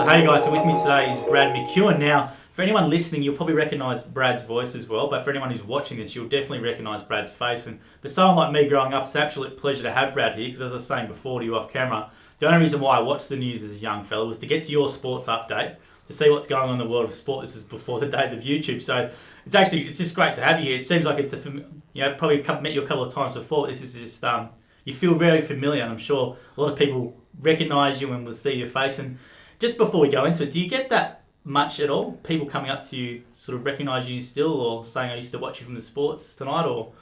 So hey guys, so with me today is Brad McEwan. Now, for anyone listening, you'll probably recognise Brad's voice as well, but for anyone who's watching this, you'll definitely recognise Brad's face. And for someone like me growing up, it's an absolute pleasure to have Brad here, because as I was saying before to you off camera, the only reason why I watched the news as a young fella was to get to your sports update, to see what's going on in the world of sport. This is before the days of YouTube, so it's just great to have you here. It seems like I've probably met you a couple of times before. This is just you feel very familiar, and I'm sure a lot of people recognise you and will see your face. And just before we go into it, do you get that much at all? People coming up to you, sort of recognising you still, or saying, I used to watch you from the sports tonight, or?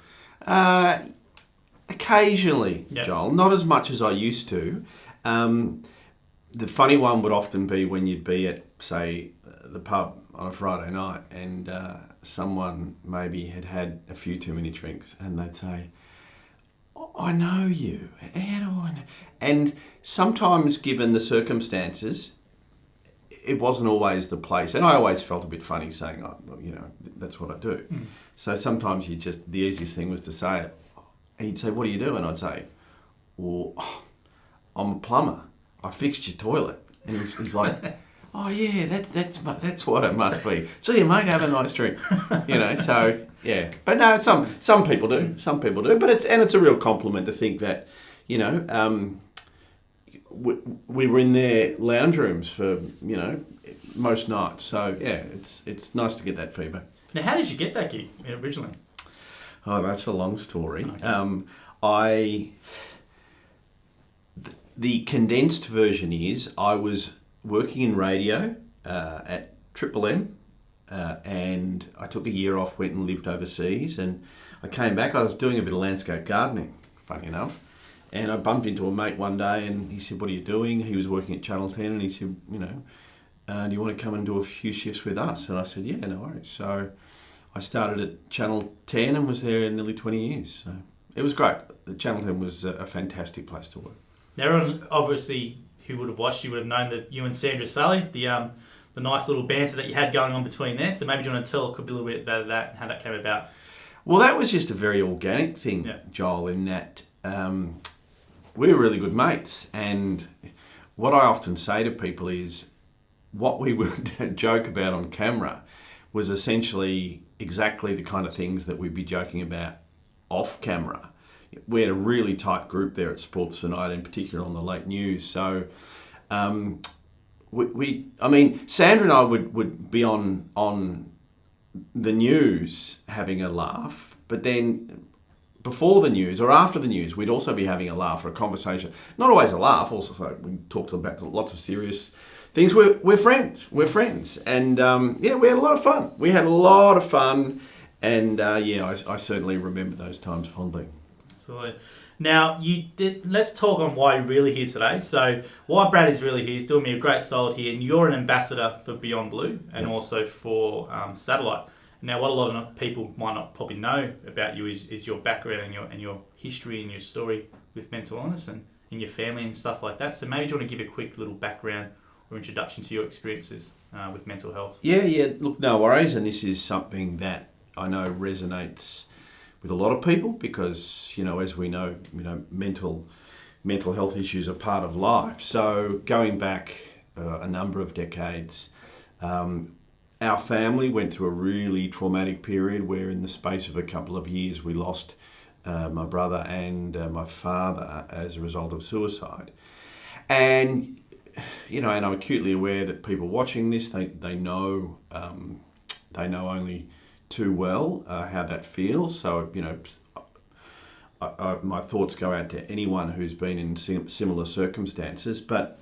Occasionally, Yep. Joel. Not as much as I used to. The funny one would often be when you'd be at, say, the pub on a Friday night, and someone maybe had had a few too many drinks, and they'd say, I know you. How do I know? And sometimes, given the circumstances, it wasn't always the place. And I always felt a bit funny saying, that's what I do. Mm. So sometimes the easiest thing was to say it. And he'd say, what do you do? And I'd say, well, I'm a plumber. I fixed your toilet. And he's like, oh yeah, that's what it must be. See you, mate, have a nice drink. So yeah. But no, some people do. But it's a real compliment to think that, we were in their lounge rooms for, most nights. So yeah, it's nice to get that feedback. Now, how did you get that gig originally? Oh, that's a long story. Okay. The condensed version is I was working in radio at Triple M, and I took a year off, went and lived overseas, and I came back. I was doing a bit of landscape gardening, funny enough, and I bumped into a mate one day, and he said, what are you doing? He was working at Channel 10, and he said, do you want to come and do a few shifts with us? And I said, yeah, no worries. So I started at Channel 10 and was there nearly 20 years. So it was great. The Channel 10 was a fantastic place to work. Now, everyone obviously who would have watched you would have known that you and Sandra Sully, the nice little banter that you had going on between there. So maybe do you want to tell a little bit about that, how that came about? Well, that was just a very organic thing, yeah. Joel, in that we were really good mates. And what I often say to people is what we would joke about on camera was essentially exactly the kind of things that we'd be joking about off camera. We had a really tight group there at Sports Tonight, in particular on the late news. So, Sandra and I would be on the news having a laugh, but then before the news or after the news, we'd also be having a laugh or a conversation. Not always a laugh. Also, so we talked about lots of serious things. We're friends. And we had a lot of fun. And I certainly remember those times fondly. Absolutely. Now, let's talk on why you're really here today. So, why Brad is really here, he's doing me a great solid here, and you're an ambassador for Beyond Blue and also for Satellite. Now, what a lot of people might not probably know about you is your background and your history and your story with mental illness and in your family and stuff like that. So, maybe do you want to give a quick little background or introduction to your experiences with mental health? Yeah. Look, no worries. And this is something that I know resonates with a lot of people because, as we know, mental health issues are part of life. So going back a number of decades, our family went through a really traumatic period where in the space of a couple of years we lost my brother and my father as a result of suicide. And, and I'm acutely aware that people watching this, they know only too well how that feels. So, my thoughts go out to anyone who's been in similar circumstances. But,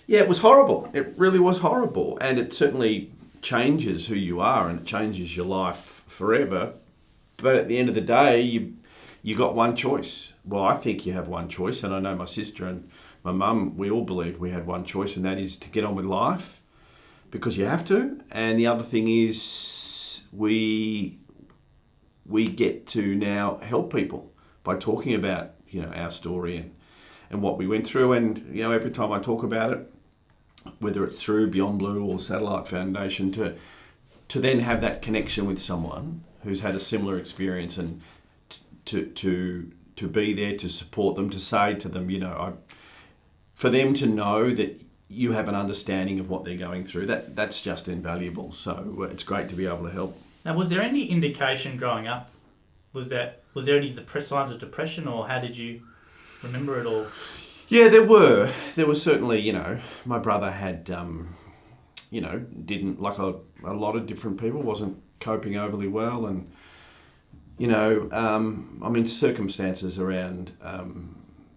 it was horrible. It really was horrible. And it certainly changes who you are and it changes your life forever. But at the end of the day, you got one choice. Well, I think you have one choice. And I know my sister and my mum, we all believed we had one choice, and that is to get on with life because you have to. And the other thing is we get to now help people by talking about, our story and what we went through. And, every time I talk about it, whether it's through Beyond Blue or Satellite Foundation, to then have that connection with someone who's had a similar experience and to be there to support them, to say to them, for them to know that you have an understanding of what they're going through. That's just invaluable. So it's great to be able to help. Now, was there any indication growing up? Was there any signs of depression, or how did you remember it all? Yeah, there were. There was certainly, my brother had, didn't, like a lot of different people, wasn't coping overly well. And, circumstances around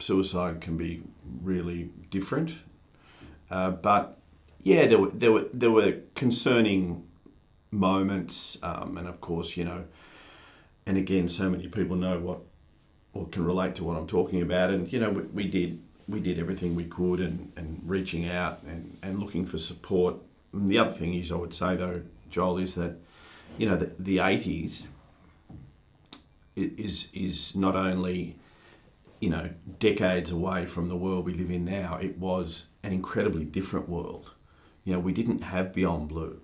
suicide can be really different. But, yeah, there were concerning moments. And, of course, and again, so many people know or can relate to what I'm talking about. And, we did everything we could and reaching out and looking for support. And the other thing is, I would say though, Joel, is that, the 80s is not only, decades away from the world we live in now, it was an incredibly different world. We didn't have Beyond Blue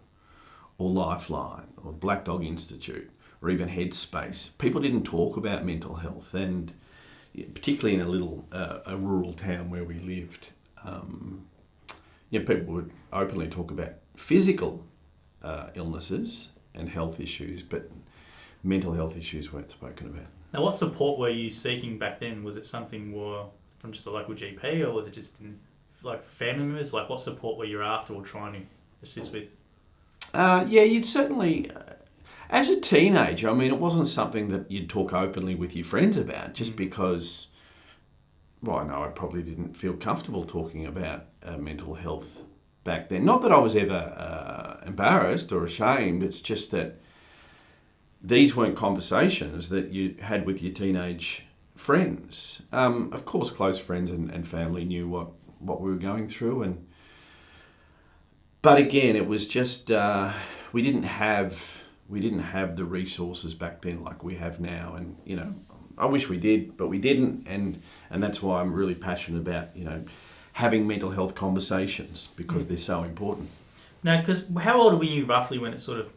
or Lifeline or the Black Dog Institute or even Headspace. People didn't talk about mental health, and particularly in a rural town where we lived, people would openly talk about physical illnesses and health issues, but mental health issues weren't spoken about. Now, what support were you seeking back then? Was it something more from just a local GP, or was it just family members? Like, what support were you after or trying to assist with? You'd certainly... As a teenager, it wasn't something that you'd talk openly with your friends about, just because, I know I probably didn't feel comfortable talking about mental health back then. Not that I was ever embarrassed or ashamed, it's just that these weren't conversations that you had with your teenage friends. Of course, close friends and family knew what we were going through, but again, it was just, we didn't have the resources back then like we have now, and I wish we did, but we didn't, and that's why I'm really passionate about having mental health conversations, because they're so important. Now, because how old were you roughly when it sort of?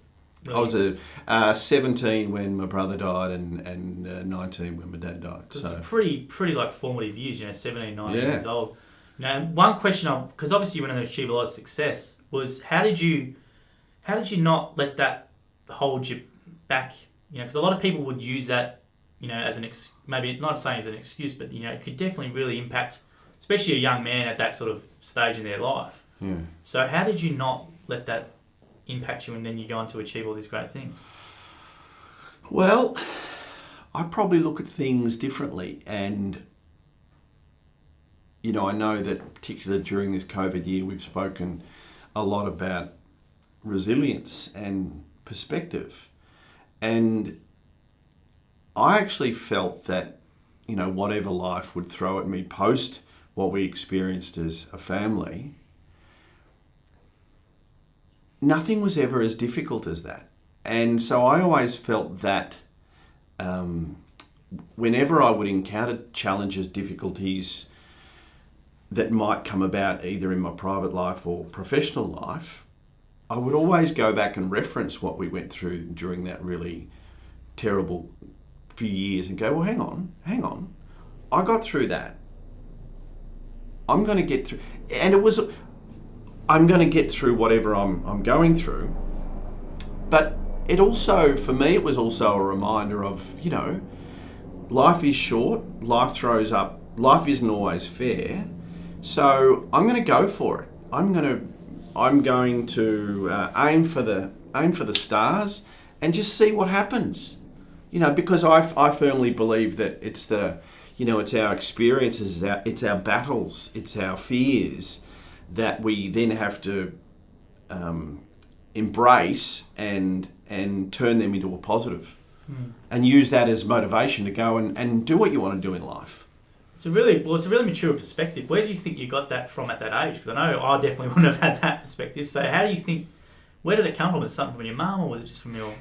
Really... I was 17 when my brother died, and 19 when my dad died. So it's pretty formative years, 17, 19 Yeah. years old. Now, one question, because obviously you went on to achieve a lot of success, was how did you not let that hold you back? Because a lot of people would use that, as maybe not saying as an excuse, but it could definitely really impact, especially a young man at that sort of stage in their life. Yeah. So how did you not let that impact you, and then you go on to achieve all these great things? Well, I probably look at things differently, and I know that particularly during this COVID year, we've spoken a lot about resilience and perspective. And I actually felt that, whatever life would throw at me post what we experienced as a family, nothing was ever as difficult as that. And so I always felt that whenever I would encounter challenges, difficulties that might come about either in my private life or professional life, I would always go back and reference what we went through during that really terrible few years and go, well, hang on. I got through that. I'm going to get through, and I'm going to get through whatever I'm going through. But it also, for me, it was also a reminder of, life is short, life throws up, life isn't always fair. So I'm going to go for it. I'm going to aim for the stars and just see what happens. Because I firmly believe that it's it's our experiences, it's our battles, it's our fears that we then have to embrace and turn them into a positive, and use that as motivation to go and do what you want to do in life. It's a really mature perspective. Where do you think you got that from at that age? Because I know I definitely wouldn't have had that perspective. So how do you think? Where did it come from? Was it something from your mum, or was it just from your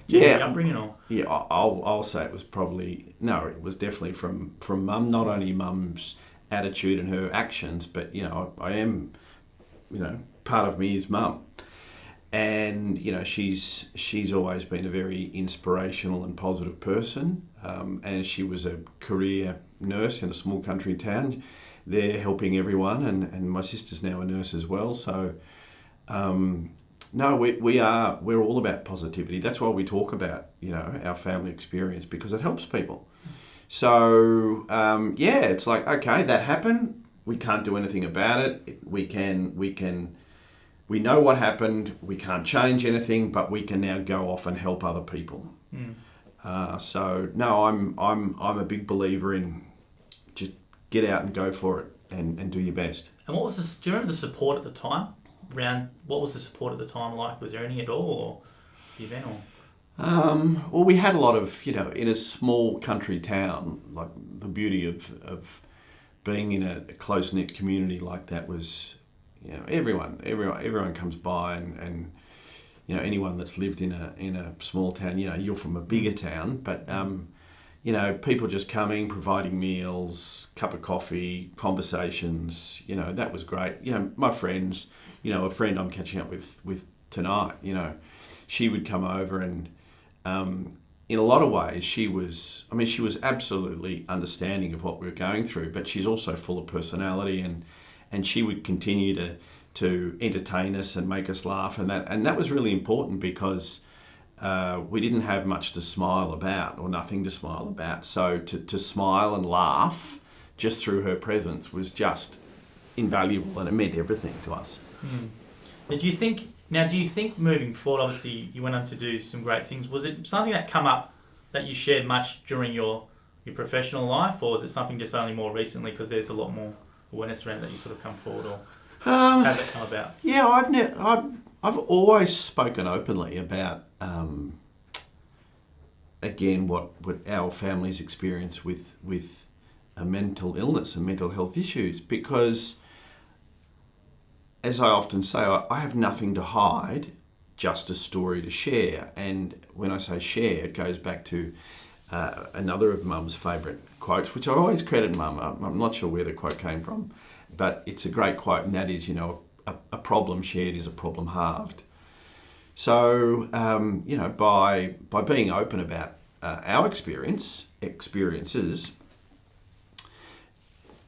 upbringing? Or I'll say it was it was definitely from mum. Not only mum's attitude and her actions, but I am, part of me is mum, and she's always been a very inspirational and positive person, and she was a career nurse in a small country town. there helping everyone, and my sister's now a nurse as well. So, no, we're all about positivity. That's why we talk about, our family experience, because it helps people. So, it's like, okay, that happened. We can't do anything about it. We know what happened. We can't change anything, but we can now go off and help other people. So no, I'm a big believer in just get out and go for it and do your best. And what was do you remember the support at the time? What was the support at the time like? Was there any at all, or the event, or? Well, we had a lot of, in a small country town, like the beauty of being in a close-knit community like that was, everyone comes by, and anyone that's lived in a small town, you're from a bigger town, but people just coming, providing meals, cup of coffee, conversations, that was great. My friends, a friend I'm catching up with tonight, she would come over, and in a lot of ways she was absolutely understanding of what we were going through, but she's also full of personality, and she would continue to entertain us and make us laugh, and that was really important, because we didn't have much to smile about, or nothing to smile about. So to smile and laugh just through her presence was just invaluable, and it meant everything to us. Now, do you think moving forward, obviously you went on to do some great things, was it something that come up that you shared much during your professional life, or is it something just only more recently because there's a lot more awareness around that you sort of come forward, or how's that come about? Yeah, I've always spoken openly about again what our family's experience with a mental illness and mental health issues, because as I often say, I have nothing to hide, just a story to share. And when I say share, it goes back to another of Mum's favourite quotes, which I always credit Mum. I'm not sure where the quote came from, but it's a great quote, and that is, a problem shared is a problem halved. So, by being open about our experiences,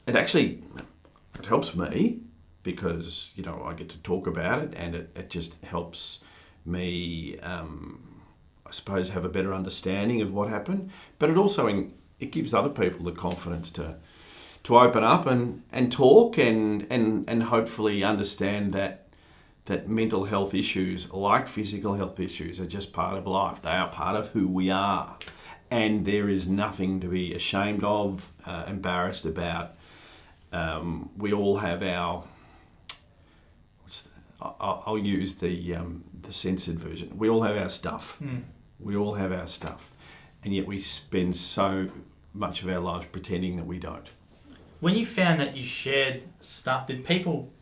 it helps me, because I get to talk about it, and it just helps me, I suppose, have a better understanding of what happened. But it also it gives other people the confidence to open up and talk and hopefully understand that mental health issues, like physical health issues, are just part of life. They are part of who we are, and there is nothing to be ashamed of, embarrassed about. We all have our. I'll use the censored version. We all have our stuff. We all have our stuff, and yet we spend so much of our lives pretending that we don't. When you found that you shared stuff, did people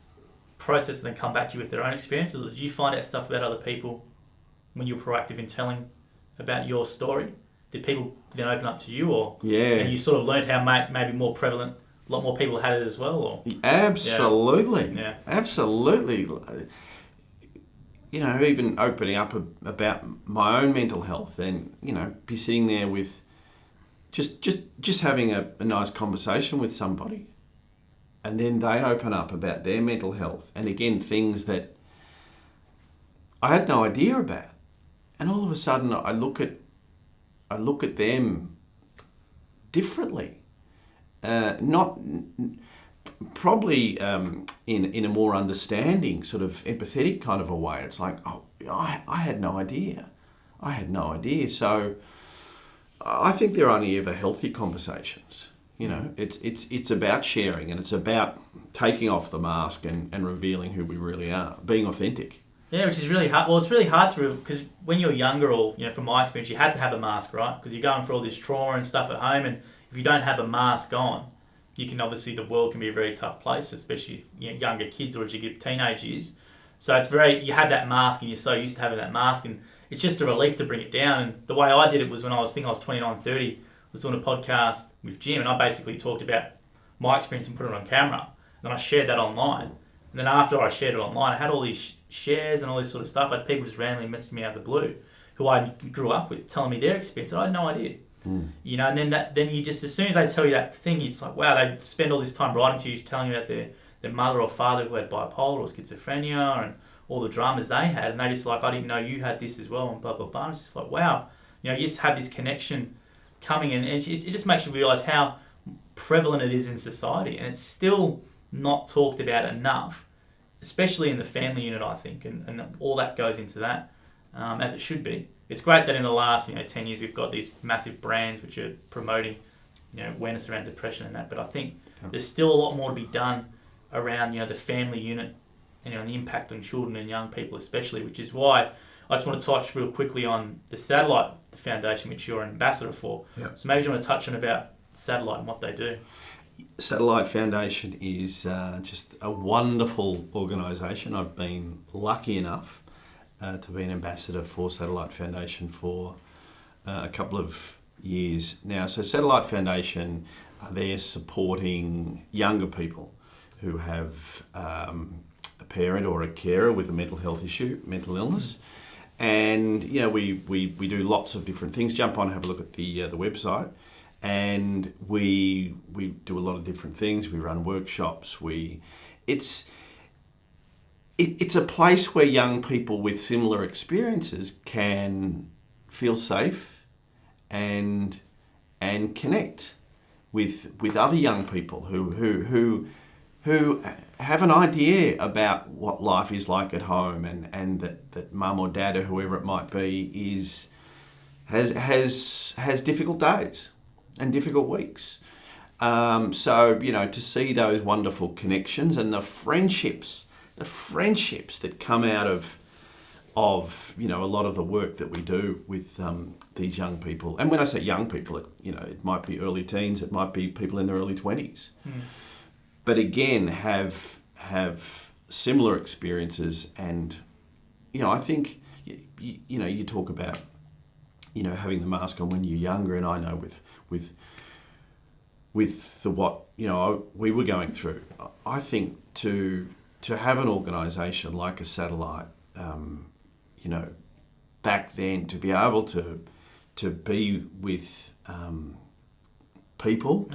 process and then come back to you with their own experiences, or did you find out stuff about other people when you were proactive in telling about your story? Did people then open up to you, or and you sort of learned how maybe more prevalent, a lot more people had it as well, or? Absolutely. Yeah. Absolutely. Even opening up about my own mental health, and, be sitting there with just having a nice conversation with somebody, and then they open up about their mental health, and again, things that I had no idea about. And all of a sudden I look at them differently. Not probably in a more understanding, sort of empathetic kind of a way. It's like, I had no idea. So I think they're only ever healthy conversations. It's about sharing, and it's about taking off the mask and revealing who we really are, being authentic. Yeah, which is really hard. Well, it's really hard because when you're younger, or from my experience, you had to have a mask, right? Because you're going through all this trauma and stuff at home, and if you don't have a mask on, you can obviously, the world can be a very tough place, especially younger kids, or as you get teenage years. So it's you have that mask, and you're so used to having that mask, and it's just a relief to bring it down. And the way I did it was when I was 29, 30, I was doing a podcast with Jim, and I basically talked about my experience and put it on camera. And then I shared that online. And then after I shared it online, I had all these shares and all this sort of stuff. I had people just randomly messaging me out of the blue who I grew up with, telling me their experience. I had no idea. You know, and then you just, as soon as they tell you that thing, it's like, wow, they spend all this time writing to you, telling you about their mother or father who had bipolar or schizophrenia and all the dramas they had, and they just like, I didn't know you had this as well, and blah, blah, blah. And it's just like, wow, you know, you just have this connection coming in, and it just makes you realise how prevalent it is in society, and it's still not talked about enough, especially in the family unit, I think, and all that goes into that, as it should be. It's great that in the last 10 years we've got these massive brands which are promoting awareness around depression and that, but I think there's still a lot more to be done around the family unit and the impact on children and young people especially, which is why I just want to touch real quickly on the Satellite Foundation, which you're an ambassador for. Yep. So maybe you want to touch on about Satellite and what they do. Satellite Foundation is just a wonderful organisation. I've been lucky enough to be an ambassador for Satellite Foundation for a couple of years now. So Satellite Foundation, they're supporting younger people who have a parent or a carer with a mental health issue, mental illness. And we do lots of different things. Jump on and have a look at the website. And we do a lot of different things. We run workshops. It's a place where young people with similar experiences can feel safe and connect with other young people who have an idea about what life is like at home, and that mum or dad or whoever it might be has difficult days and difficult weeks. So to see those wonderful connections and the friendships that come out of a lot of the work that we do with these young people. And when I say young people, it might be early teens, it might be people in their early 20s. But again, have similar experiences. And I think you talk about having the mask on when you're younger, and I know with what we were going through, I think to have an organisation like a Satellite, back then, to be able to be with people,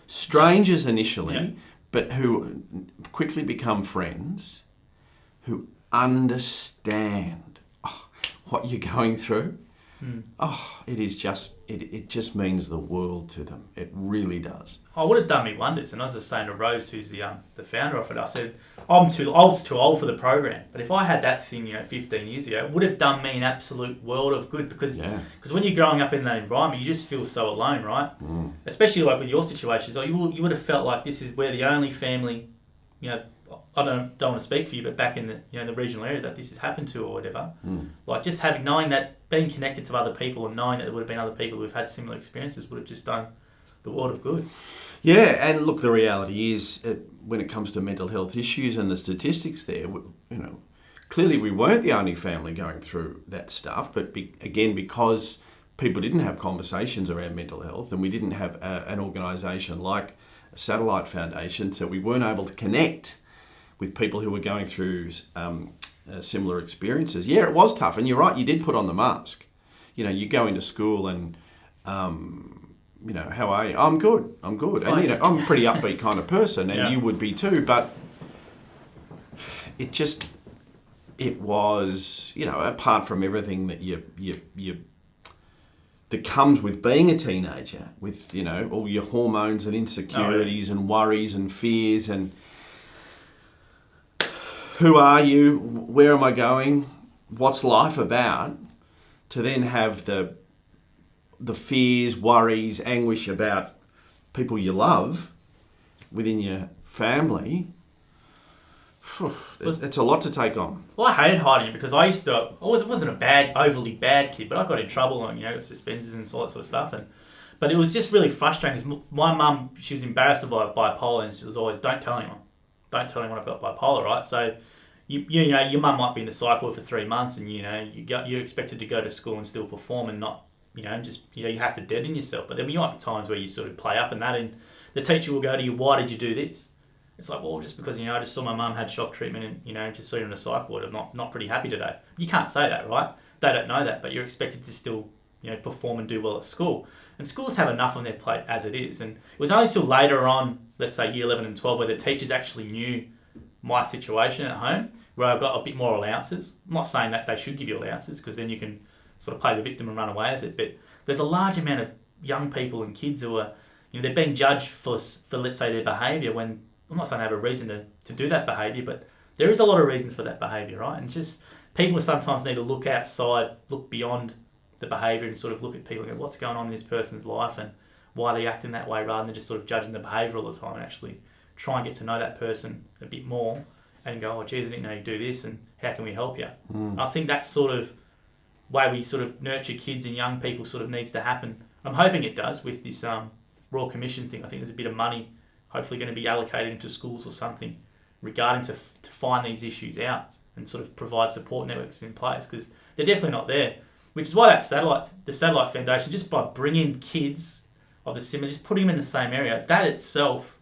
strangers initially, but who quickly become friends, who understand what you're going through. It just means the world to them. It really does. I would have done me wonders. And I was just saying to Rose, who's the founder of it, I said, I was too old for the program. But if I had that thing, 15 years ago, it would have done me an absolute world of good, because when you're growing up in that environment, you just feel so alone, right? Especially like with your situations, you would have felt like this is where the only family, I don't want to speak for you, but back in the the regional area that this has happened to or whatever, like just knowing that, being connected to other people and knowing that there would have been other people who've had similar experiences would have just done the world of good. Yeah, and look, the reality is, when it comes to mental health issues and the statistics there, clearly we weren't the only family going through that stuff, but again, because people didn't have conversations around mental health, and we didn't have an organisation like a Satellite Foundation, so we weren't able to connect with people who were going through similar experiences. Yeah, it was tough, and you're right, you did put on the mask. You go into school and, how are you? I'm good. And, I'm a pretty upbeat kind of person, and you would be too, but it was, apart from everything that that comes with being a teenager, with, all your hormones and insecurities and worries and fears and who are you? Where am I going? What's life about? To then have the fears, worries, anguish about people you love within your family, it's a lot to take on. Well, I hated hiding it, because I wasn't a overly bad kid, but I got in trouble and suspenders and all that sort of stuff. But it was just really frustrating, because my mum, she was embarrassed about bipolar, and she was always, don't tell anyone when I've got bipolar, right? So your mum might be in the psych ward for 3 months, and you're expected to go to school and still perform, and not you have to deaden yourself. But then you might be times where you sort of play up and that, and the teacher will go to you, why did you do this? It's like, well, just because I just saw my mum had shock treatment, and just saw her in a psych ward, I'm not pretty happy today. You can't say that, right? They don't know that, but you're expected to still perform and do well at school. And schools have enough on their plate as it is. And it was only till later on, let's say year 11 and 12, where the teachers actually knew my situation at home, where I got a bit more allowances. I'm not saying that they should give you allowances, because then you can sort of play the victim and run away with it. But there's a large amount of young people and kids who are, they're being judged for let's say, their behaviour, when I'm not saying they have a reason to do that behaviour, but there is a lot of reasons for that behaviour, right? And just people sometimes need to look outside, look beyond the behaviour, and sort of look at people and go, what's going on in this person's life and why they act in that way, rather than just sort of judging the behaviour all the time, and actually try and get to know that person a bit more and go, oh, geez, I didn't know you do this, and how can we help you? I think that sort of way we sort of nurture kids and young people sort of needs to happen. I'm hoping it does with this Royal Commission thing. I think there's a bit of money hopefully going to be allocated into schools or something regarding to find these issues out and sort of provide support networks in place, because they're definitely not there. Which is why the Satellite Foundation, just by bringing kids of the similar, just putting them in the same area, that itself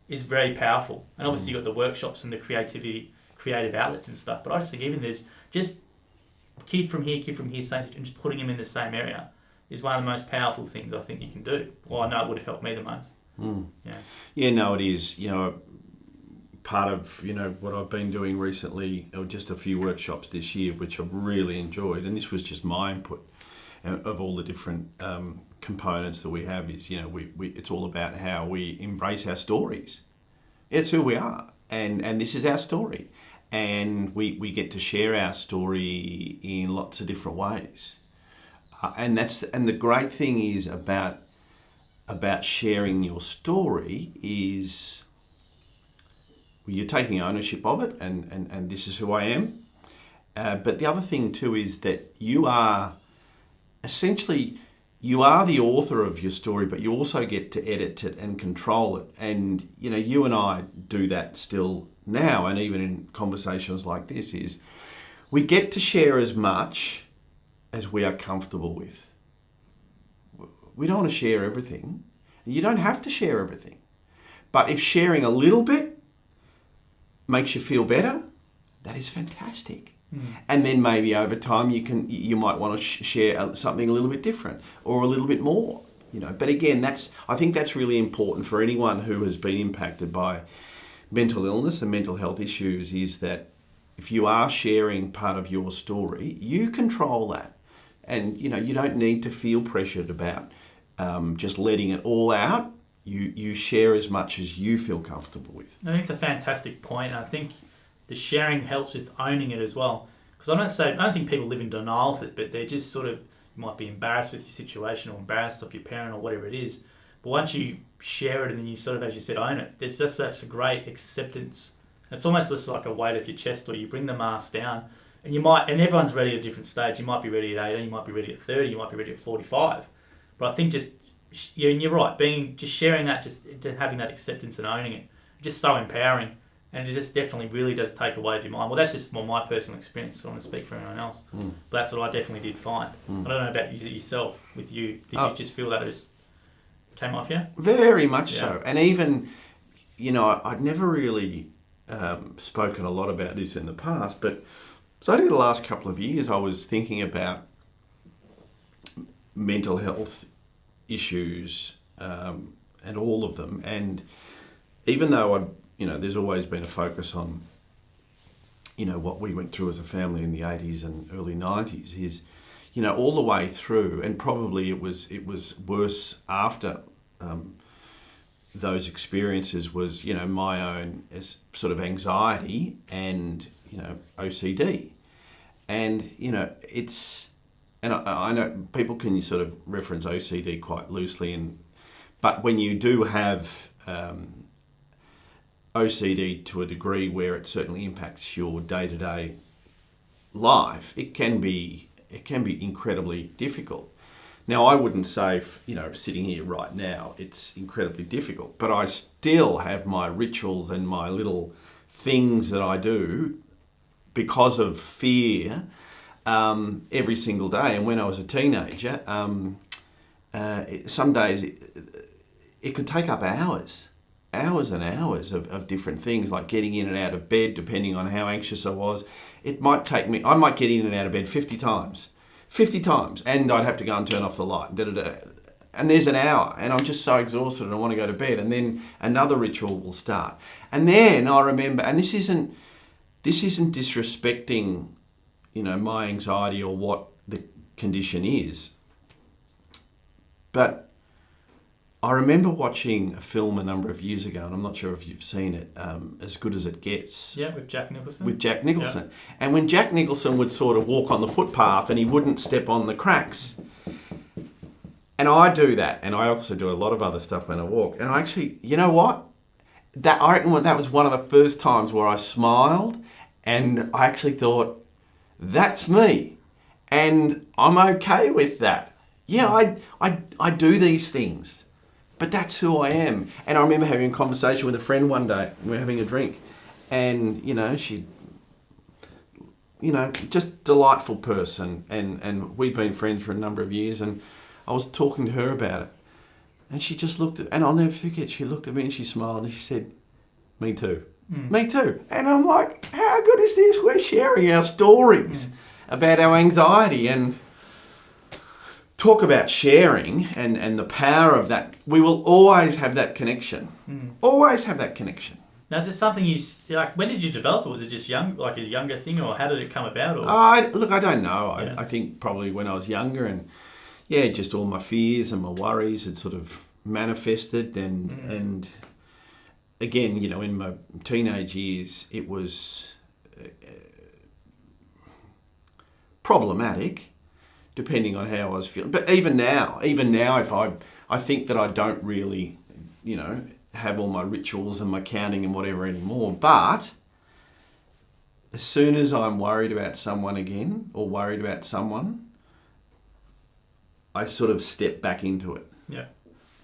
is very powerful. And obviously you've got the workshops and the creative outlets and stuff. But I just think even there's just kid from here, and just putting them in the same area is one of the most powerful things I think you can do. Well, I know it would have helped me the most. Yeah, no, it is. Part of what I've been doing recently, or just a few workshops this year, which I've really enjoyed, and this was just my input of all the different components that we have. Is we it's all about how we embrace our stories. It's who we are, and this is our story, and we get to share our story in lots of different ways, and the great thing is about sharing your story is you're taking ownership of it, and this is who I am. But the other thing too is that you are the author of your story, but you also get to edit it and control it. And you and I do that still now, and even in conversations like this, is we get to share as much as we are comfortable with. We don't want to share everything. You don't have to share everything. But if sharing a little bit makes you feel better, that is fantastic. And then maybe over time you might want to share something a little bit different or a little bit more. But again, I think that's really important for anyone who has been impacted by mental illness and mental health issues, is that if you are sharing part of your story, you control that. And you don't need to feel pressured about just letting it all out. You share as much as you feel comfortable with. I think it's a fantastic point. I think the sharing helps with owning it as well. Because I don't think people live in denial of it, but they're just sort of, you might be embarrassed with your situation or embarrassed of your parent or whatever it is. But once you share it and then you sort of, as you said, own it, there's just such a great acceptance. It's almost just like a weight off your chest, or you bring the mask down, and everyone's ready at a different stage. You might be ready at 18, you might be ready at 30, you might be ready at 45. But I think and you're right, just sharing that, just having that acceptance and owning it, just so empowering, and it just definitely really does take away your mind. Well, that's just my personal experience. I don't want to speak for anyone else, but that's what I definitely did find. I don't know about yourself. With you, did you just feel that it just came off you? Very much so. And even, I'd never really spoken a lot about this in the past, but so only the last couple of years I was thinking about mental health issues and all of them. And even though there's always been a focus on what we went through as a family in the 80s and early 90s, is all the way through, and probably it was worse after those experiences, was my own sort of anxiety and OCD. And and I know people can sort of reference OCD quite loosely, but when you do have OCD to a degree where it certainly impacts your day-to-day life, it can be incredibly difficult. Now, I wouldn't say, sitting here right now, it's incredibly difficult, but I still have my rituals and my little things that I do because of fear every single day. And when I was a teenager, some days it could take up hours and hours of different things, like getting in and out of bed, depending on how anxious I was. I might get in and out of bed 50 times 50 times. And I'd have to go and turn off the light. And there's an hour, and I'm just so exhausted and I want to go to bed. And then another ritual will start. And then I remember, and this isn't disrespecting, my anxiety or what the condition is. But I remember watching a film a number of years ago, and I'm not sure if you've seen it, As Good As It Gets. Yeah, with Jack Nicholson. Yeah. And when Jack Nicholson would sort of walk on the footpath and he wouldn't step on the cracks. And I do that, and I also do a lot of other stuff when I walk. And I actually, you know what? I reckon that was one of the first times where I smiled, and I actually thought, that's me. And I'm okay with that. Yeah, I do these things, but that's who I am. And I remember having a conversation with a friend one day. We were having a drink, and she, just delightful person, and we've been friends for a number of years. And I was talking to her about it, and she just looked at, and I'll never forget. She looked at me and she smiled and she said, "Me too, me too." And I'm like, how good is this? We're sharing our stories about our anxiety, and talk about sharing and the power of that. We will always have that connection. Always have that connection. Now, is there something when did you develop it? Was it just a younger thing, or how did it come about? Or? Look, I don't know. I think probably when I was younger, and just all my fears and my worries had sort of manifested, and again, in my teenage years, it was problematic, depending on how I was feeling. But even now, if I think that I don't really, have all my rituals and my counting and whatever anymore. But as soon as I'm worried about someone again, or worried about someone, I sort of step back into it. Yeah.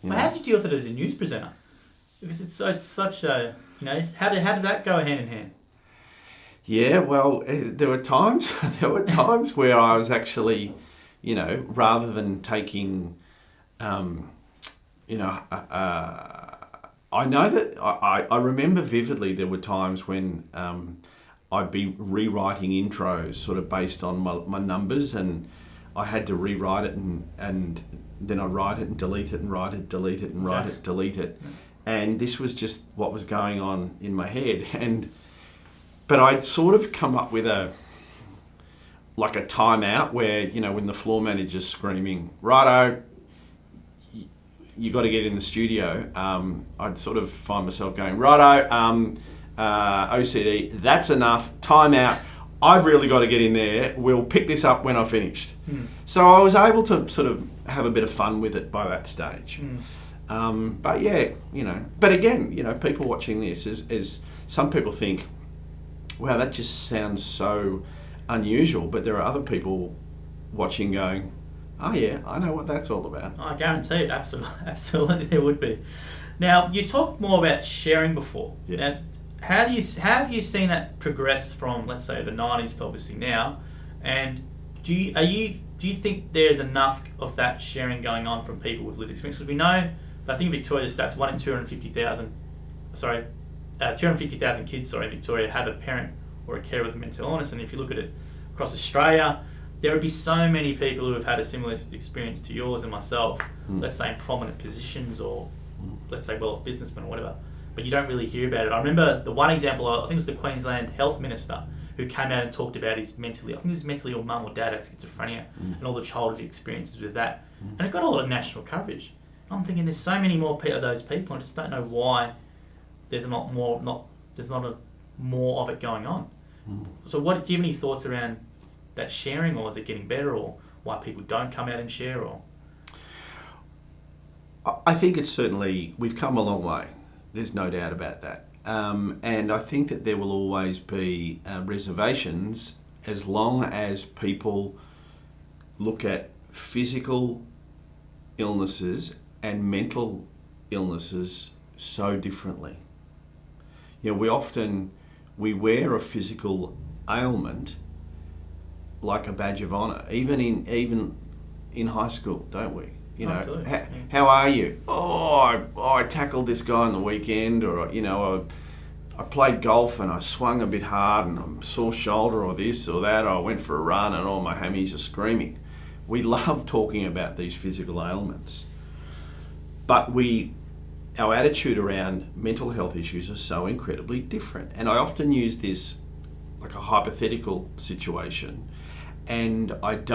Well, how did you deal with it as a news presenter? Because it's such a, how did that go hand in hand? Yeah, well, there were times where I was actually, rather than taking, I know that I remember vividly there were times when I'd be rewriting intros sort of based on my numbers, and I had to rewrite it and then I'd write it and delete it and write it, delete it and write it, delete it. And this was just what was going on in my head. But I'd sort of come up with a timeout where, when the floor manager's screaming, "Righto, you got to get in the studio," I'd sort of find myself going, "Righto, OCD, that's enough, time out. I've really got to get in there. We'll pick this up when I've finished." So I was able to sort of have a bit of fun with it by that stage. But yeah, but again, people watching this, is some people think, wow, that just sounds so unusual. But there are other people watching going, oh yeah, I know what that's all about. I guarantee it, absolutely there would be. Now, you talked more about sharing before. Yes. Now, how have you seen that progress from, let's say, the 90s to obviously now? And do you think there's enough of that sharing going on from people with lived experience? Because we know, I think in Victoria, the stats, 1 in 250,000 kids in Victoria have a parent or a carer with a mental illness. And if you look at it across Australia, there would be so many people who have had a similar experience to yours and myself, let's say in prominent positions, or let's say well-off businessmen or whatever, but you don't really hear about it. I remember the one example, I think it was the Queensland Health Minister, who came out and talked about his mentally ill mum or dad had schizophrenia and all the childhood experiences with that. And it got a lot of national coverage. I'm thinking there's so many more of those people, I just don't know why there's not more of it going on. So do you have any thoughts around that sharing, or is it getting better, or why people don't come out and share? Or I think it's certainly, we've come a long way. There's no doubt about that. And I think that there will always be reservations as long as people look at physical illnesses and mental illnesses so differently. We wear a physical ailment like a badge of honour, even in high school, don't we? How are you? I tackled this guy on the weekend, or I played golf and I swung a bit hard and I'm sore shoulder, or this or that, or I went for a run and all my hammies are screaming. we love talking about these physical ailments, but our attitude around mental health issues are so incredibly different. And I often use this like a hypothetical situation, and I'm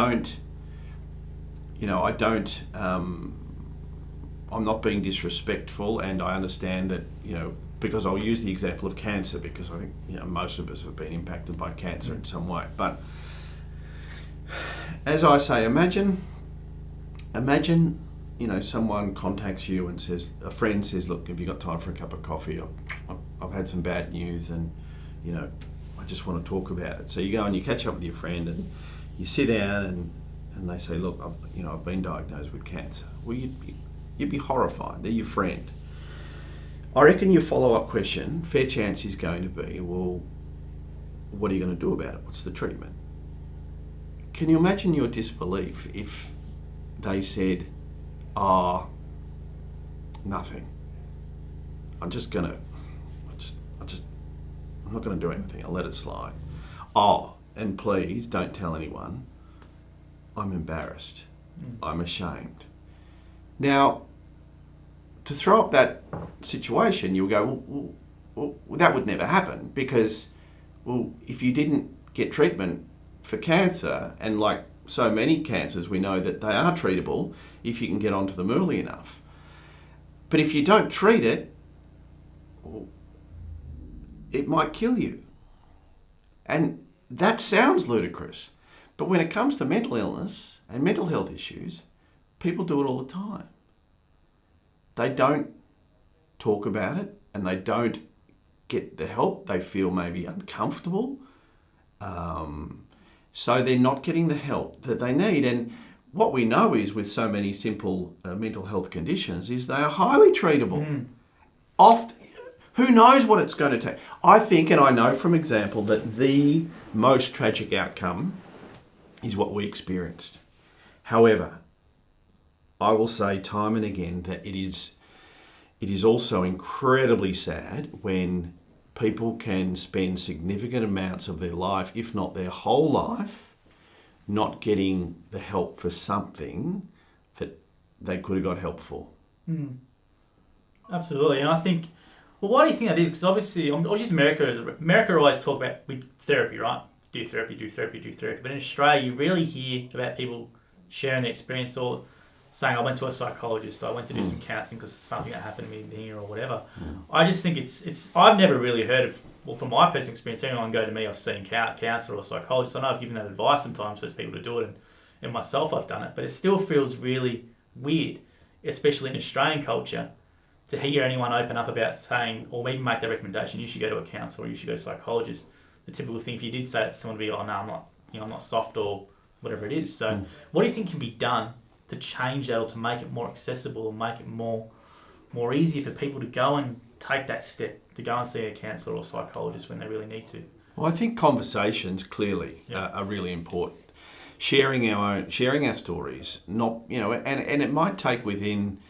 not being disrespectful, and I understand that, because I'll use the example of cancer, because I think most of us have been impacted by cancer in some way. But as I say, imagine someone contacts you and says, a friend says, look, have you got time for a cup of coffee? I've had some bad news, and I just want to talk about it. So you go and you catch up with your friend, and you sit down, and they say, look, I've been diagnosed with cancer. Well, you'd be horrified. They're your friend. I reckon your follow-up question, fair chance, is going to be, well, what are you going to do about it? What's the treatment? Can you imagine your disbelief if they said, nothing. I'm not going to do anything. I'll let it slide. And please don't tell anyone. I'm embarrassed. I'm ashamed. Now, to throw up that situation, you'll go, well, that would never happen, because, if you didn't get treatment for cancer, and like so many cancers, we know that they are treatable if you can get onto them early enough. But if you don't treat it, it might kill you. And that sounds ludicrous. But when it comes to mental illness and mental health issues, people do it all the time. They don't talk about it, and they don't get the help. They feel maybe uncomfortable. So they're not getting the help that they need. And what we know is, with so many simple mental health conditions, is they are highly treatable. Often, who knows what it's going to take? I think, and I know from example, that the most tragic outcome is what we experienced. However, I will say time and again that it is also incredibly sad when people can spend significant amounts of their life, if not their whole life, not getting the help for something that they could have got help for. Absolutely. And I think, well, why do you think that is? Because obviously, I'll use America. America always talk about therapy, right? Do therapy. But in Australia, you rarely hear about people sharing their experience or saying, I went to a psychologist, I went to do some counselling because it's something that happened to me here or whatever. I just think it's I've never really heard of, well, from my personal experience, anyone go to me, I've seen counsellor or psychologist. I know I've given that advice sometimes for people to do it, and myself I've done it, but it still feels really weird, especially in Australian culture, to hear anyone open up about saying, or even make that recommendation, you should go to a counsellor or you should go to a psychologist. The typical thing, if you did say it to someone, would be, oh no, I'm not soft or whatever it is. So what do you think can be done to change that, or to make it more accessible, or make it more easy for people to go and take that step, to go and see a counsellor or psychologist when they really need to? Well, I think conversations clearly are really important. Sharing our stories, not, and it might take within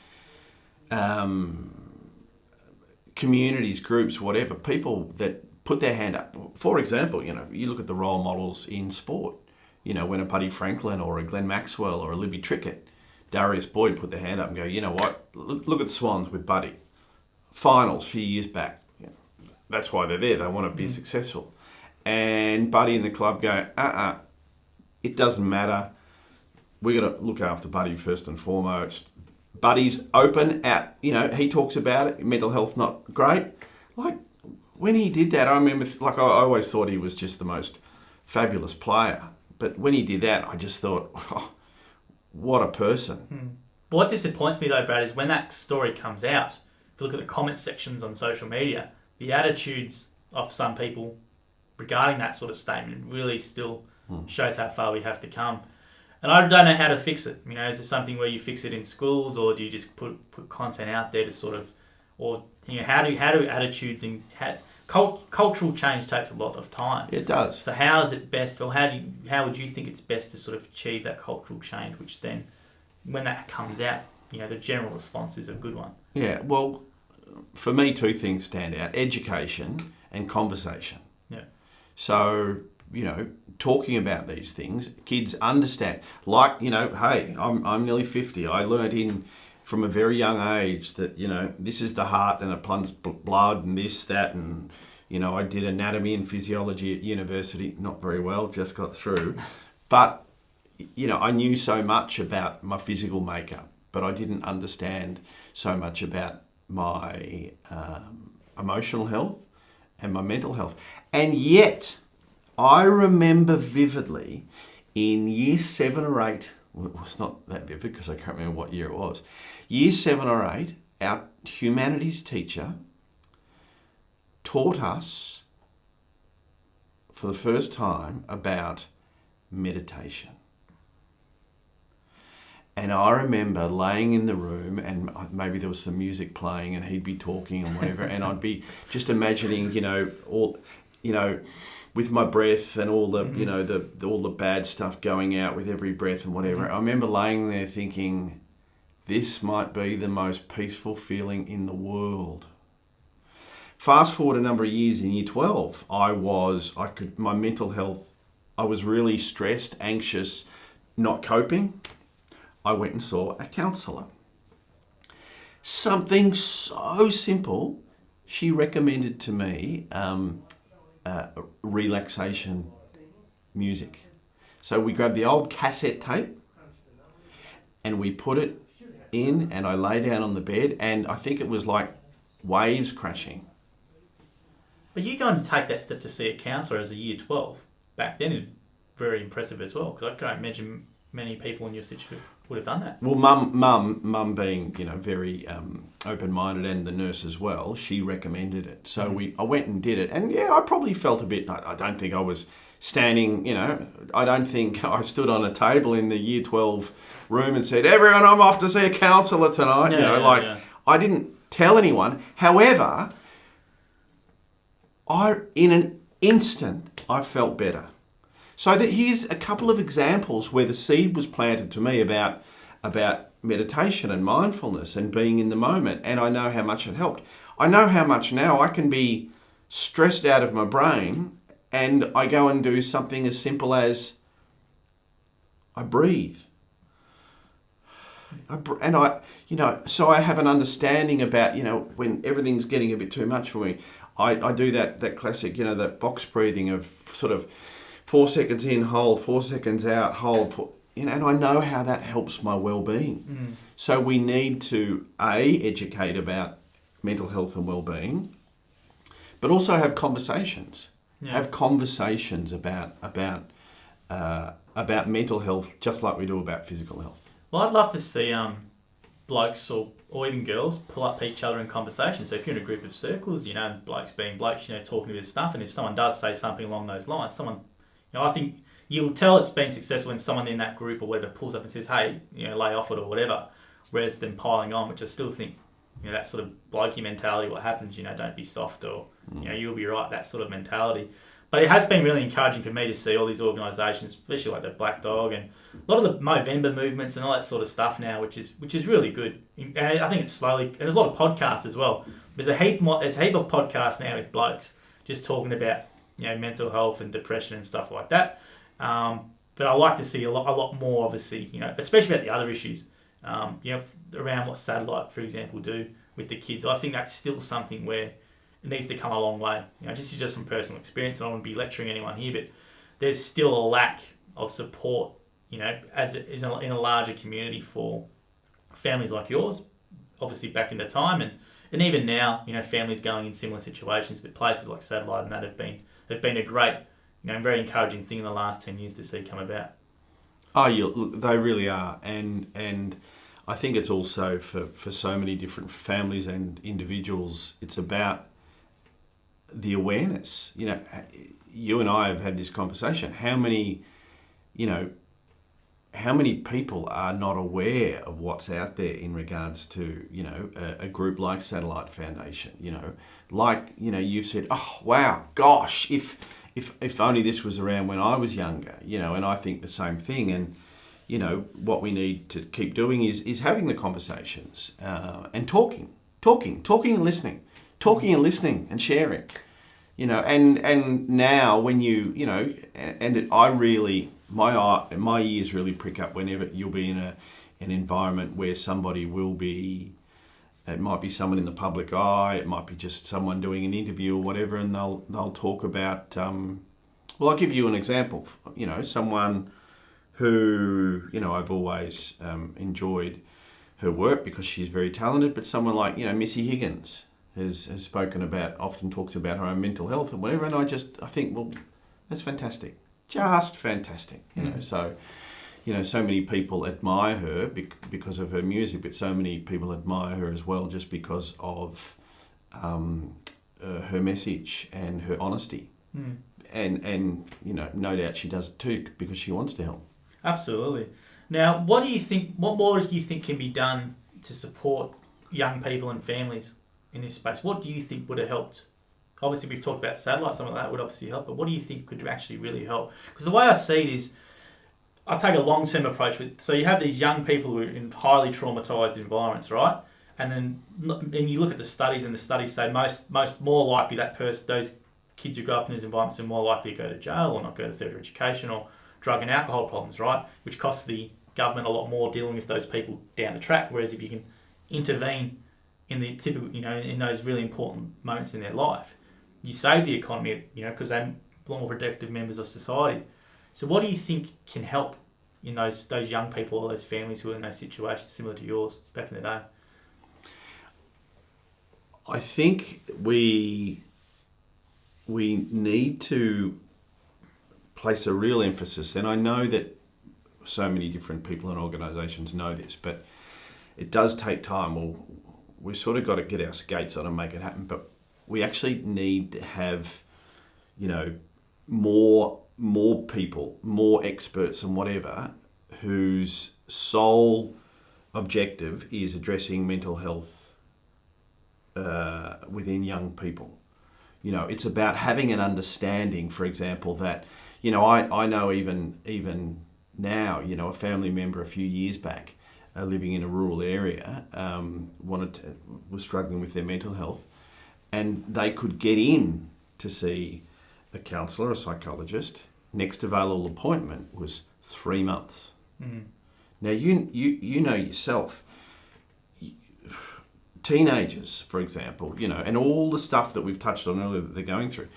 communities, groups, whatever, people that put their hand up. For example, you look at the role models in sport. When a Buddy Franklin or a Glenn Maxwell or a Libby Trickett, Darius Boyd put their hand up and go, you know what, look at the Swans with Buddy. Finals a few years back. That's why they're there. They want to be successful. And Buddy and the club go, it doesn't matter. We're going to look after Buddy first and foremost. Buddy's open at, he talks about it, mental health not great. Like, when he did that, I remember, I always thought he was just the most fabulous player. But when he did that, I just thought, what a person. What disappoints me though, Brad, is when that story comes out, if you look at the comment sections on social media, the attitudes of some people regarding that sort of statement really still shows how far we have to come. And I don't know how to fix it. Is there something where you fix it in schools, or do you just put content out there to sort of, or how do attitudes and cultural change takes a lot of time. It does. So how is it best, or how would you think it's best to sort of achieve that cultural change, which then, when that comes out, the general response is a good one? Yeah, well, for me, two things stand out: education and conversation. Yeah. So, talking about these things, kids understand. Like, hey, I'm nearly 50. I learned from a very young age that, this is the heart and it pumps blood and this, that, and, I did anatomy and physiology at university. Not very well, just got through. But, I knew so much about my physical makeup, but I didn't understand so much about my emotional health and my mental health. And yet, I remember vividly in year 7 or 8, well, it's not that vivid because I can't remember what year it was. Year 7 or 8, our humanities teacher taught us for the first time about meditation. And I remember laying in the room and maybe there was some music playing and he'd be talking and whatever, and I'd be just imagining, with my breath and all the, all the bad stuff going out with every breath and whatever. I remember laying there thinking, this might be the most peaceful feeling in the world. Fast forward a number of years, in year 12, my mental health, I was really stressed, anxious, not coping. I went and saw a counsellor. Something so simple, she recommended to me relaxation music. So we grabbed the old cassette tape and we put it in, and I lay down on the bed, and I think it was like waves crashing. But you going to take that step to see a counsellor as a year 12 back then is very impressive as well, because I can't imagine many people in your situation would have done that. Well, mum being, very open-minded, and the nurse as well, she recommended it. So I went and did it. And yeah, I probably felt a bit, I don't think I was standing, I don't think I stood on a table in the year 12 room and said, everyone, I'm off to see a counsellor tonight. I didn't tell anyone. However, in an instant, I felt better. So here's a couple of examples where the seed was planted to me about meditation and mindfulness and being in the moment, and I know how much it helped. I know how much now I can be stressed out of my brain and I go and do something as simple as I breathe. So I have an understanding about, when everything's getting a bit too much for me, I do that classic, that box breathing of sort of 4 seconds in, hold, 4 seconds out, hold, and I know how that helps my well-being. So we need to, educate about mental health and well-being, but also have conversations. Yeah. Have conversations about mental health, just like we do about physical health. Well, I'd love to see blokes or even girls pull up each other in conversation. So if you're in a group of circles, blokes being blokes, talking about stuff, and if someone does say something along those lines, I think you'll tell it's been successful when someone in that group or whatever pulls up and says, hey, lay off it or whatever, rather than piling on, which I still think, that sort of blokey mentality, what happens, don't be soft, or, you'll be right, that sort of mentality. But it has been really encouraging for me to see all these organisations, especially like the Black Dog and a lot of the Movember movements and all that sort of stuff now, which is really good. And I think it's slowly, and there's a lot of podcasts as well. There's a heap of podcasts now with blokes just talking about, mental health and depression and stuff like that. But I like to see a lot more, obviously, especially about the other issues, around what Satellite, for example, do with the kids. I think that's still something where it needs to come a long way. Just from personal experience, I don't want to be lecturing anyone here, but there's still a lack of support, as it is in a larger community for families like yours, obviously back in the time, and even now, families going in similar situations, but places like Satellite and that have been a great, very encouraging thing in the last 10 years to see come about. Oh, they really are, and I think it's also for so many different families and individuals, it's about the awareness. You and I have had this conversation. How many people are not aware of what's out there in regards to, a group like Satellite Foundation, you've said, oh, wow, gosh, if only this was around when I was younger, and I think the same thing. And, what we need to keep doing is having the conversations and talking and listening and sharing. And now when my ears really prick up whenever you'll be in an environment where somebody will be. It might be someone in the public eye. It might be just someone doing an interview or whatever, and they'll talk about. I'll give you an example. Someone who I've always enjoyed her work because she's very talented. But someone like Missy Higgins has often talks about her own mental health and whatever. And I think, well, that's fantastic, just fantastic. So many people admire her because of her music, but so many people admire her as well just because of her message and her honesty. And no doubt she does it too because she wants to help. Absolutely. Now, what more do you think can be done to support young people and families in this space? What do you think would have helped? Obviously, we've talked about satellite, something like that would obviously help, but what do you think could actually really help? Because the way I see it is, I take a long-term approach so you have these young people who are in highly traumatized environments, right? And you look at the studies, and the studies say most more likely those kids who grow up in these environments are more likely to go to jail or not go to further education or drug and alcohol problems, right? Which costs the government a lot more dealing with those people down the track. Whereas if you can intervene in the typical, in those really important moments in their life, you save the economy, because they're more productive members of society. So what do you think can help in those young people or those families who are in those situations similar to yours back in the day? I think we need to place a real emphasis, and I know that so many different people and organisations know this, but it does take time. Well, we've sort of got to get our skates on and make it happen, but we actually need to have, more people, more experts and whatever, whose sole objective is addressing mental health within young people. It's about having an understanding, for example, that, I know even now, a family member a few years back living in a rural area was struggling with their mental health, and they could get in to see a counsellor, a psychologist. Next available appointment was 3 months. Now, you know yourself, teenagers, for example, and all the stuff that we've touched on earlier that they're going through,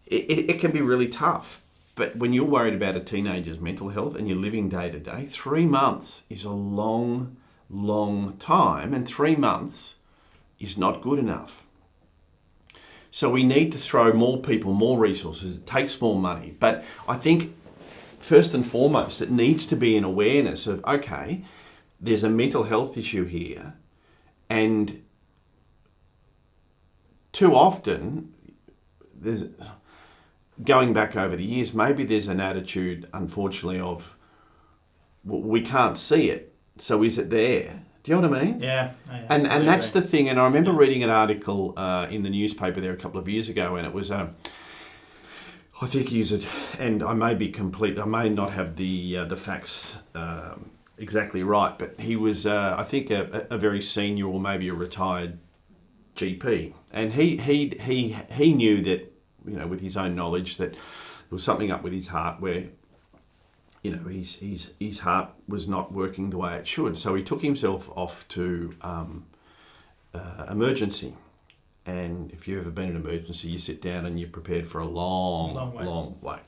it can be really tough. But when you're worried about a teenager's mental health and you're living day to day, 3 months is a long, long time, and 3 months is not good enough. So we need to throw more people, more resources. It takes more money. But I think first and foremost, it needs to be an awareness of, okay, there's a mental health issue here. And too often, going back over the years, maybe there's an attitude, unfortunately, of, well, we can't see it, so is it there? Do you know what I mean? Yeah. And that's the thing. And I remember reading an article in the newspaper there a couple of years ago, and it was, I think he used it, and I may not have the facts exactly right, but he was, I think, a very senior or maybe a retired GP, and he knew that, with his own knowledge, that there was something up with his heart where, his heart was not working the way it should. So he took himself off to emergency. And if you've ever been in an emergency, you sit down and you're prepared for a long wait.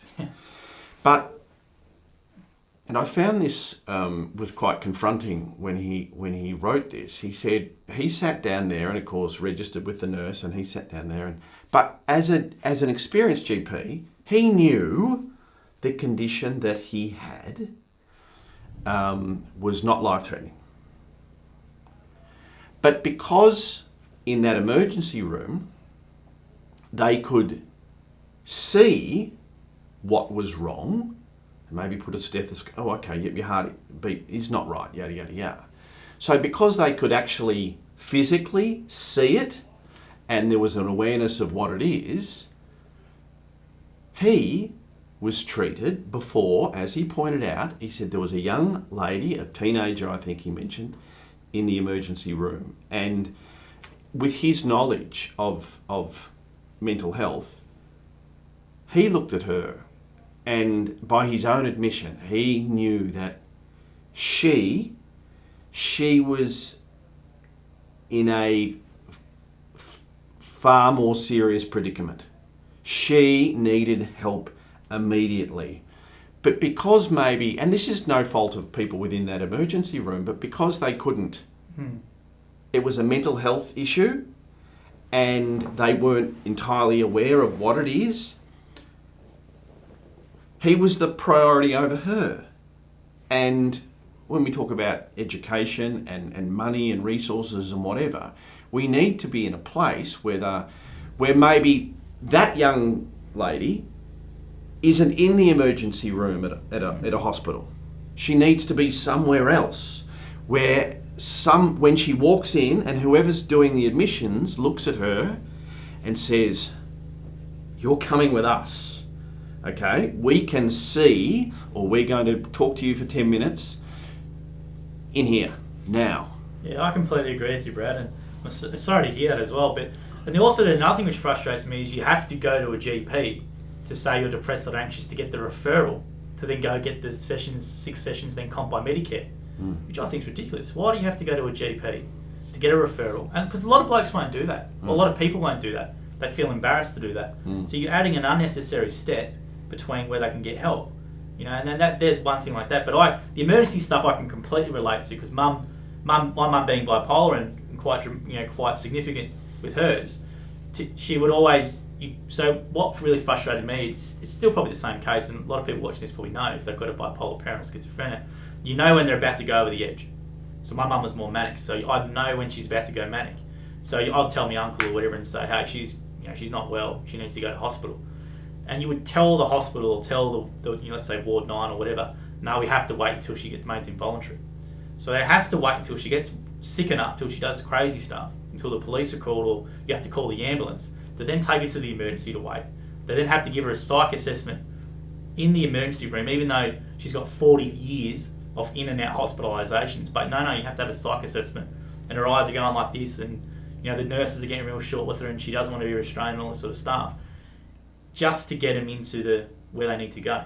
And I found this was quite confronting when he wrote this. He said he sat down there and, of course, registered with the nurse, and he sat down there. But as an experienced GP, he knew the condition that he had was not life-threatening. But because in that emergency room, they could see what was wrong, and maybe put a stethoscope, oh, okay, your heartbeat is not right, yada, yada, yada. So because they could actually physically see it, and there was an awareness of what it is, he was treated before, as he pointed out. He said there was a young lady, a teenager, I think he mentioned, in the emergency room. And with his knowledge of mental health, he looked at her, and by his own admission, he knew that she was in a far more serious predicament. She needed help immediately. But because maybe, and this is no fault of people within that emergency room, but because they couldn't, it was a mental health issue and they weren't entirely aware of what it is, he was the priority over her. And when we talk about education and money and resources and whatever, we need to be in a place where maybe that young lady isn't in the emergency room at a hospital. She needs to be somewhere else where when she walks in and whoever's doing the admissions looks at her and says, "You're coming with us, okay? We can see, or we're going to talk to you for 10 minutes in here, now." Yeah, I completely agree with you, Brad, and I'm sorry to hear that as well. But also another thing which frustrates me is you have to go to a GP to say you're depressed or anxious to get the referral to then go get the 6 sessions then comped by Medicare, which I think is ridiculous. Why do you have to go to a GP to get a referral? And because a lot of blokes won't do that. A lot of people won't do that. They feel embarrassed to do that. So you're adding an unnecessary step between where they can get help. You know, and then there's one thing like that. But the emergency stuff I can completely relate to because my mum being bipolar and quite significant with hers, she would always. So what really frustrated me, it's still probably the same case, and a lot of people watching this probably know if they've got a bipolar parent or schizophrenia, you know when they're about to go over the edge. So my mum was more manic, so I know when she's about to go manic. So I'd tell my uncle or whatever and say, "Hey, she's not well. She needs to go to hospital." And you would tell the hospital or tell the let's say Ward 9 or whatever, "No, we have to wait until she gets made involuntary." So they have to wait until she gets sick enough, till she does crazy stuff, until the police are called or you have to call the ambulance to then take her to the emergency to wait. They then have to give her a psych assessment in the emergency room, even though she's got 40 years of in and out hospitalisations. But no, you have to have a psych assessment, and her eyes are going like this, and the nurses are getting real short with her, and she doesn't want to be restrained and all this sort of stuff, just to get them into where they need to go.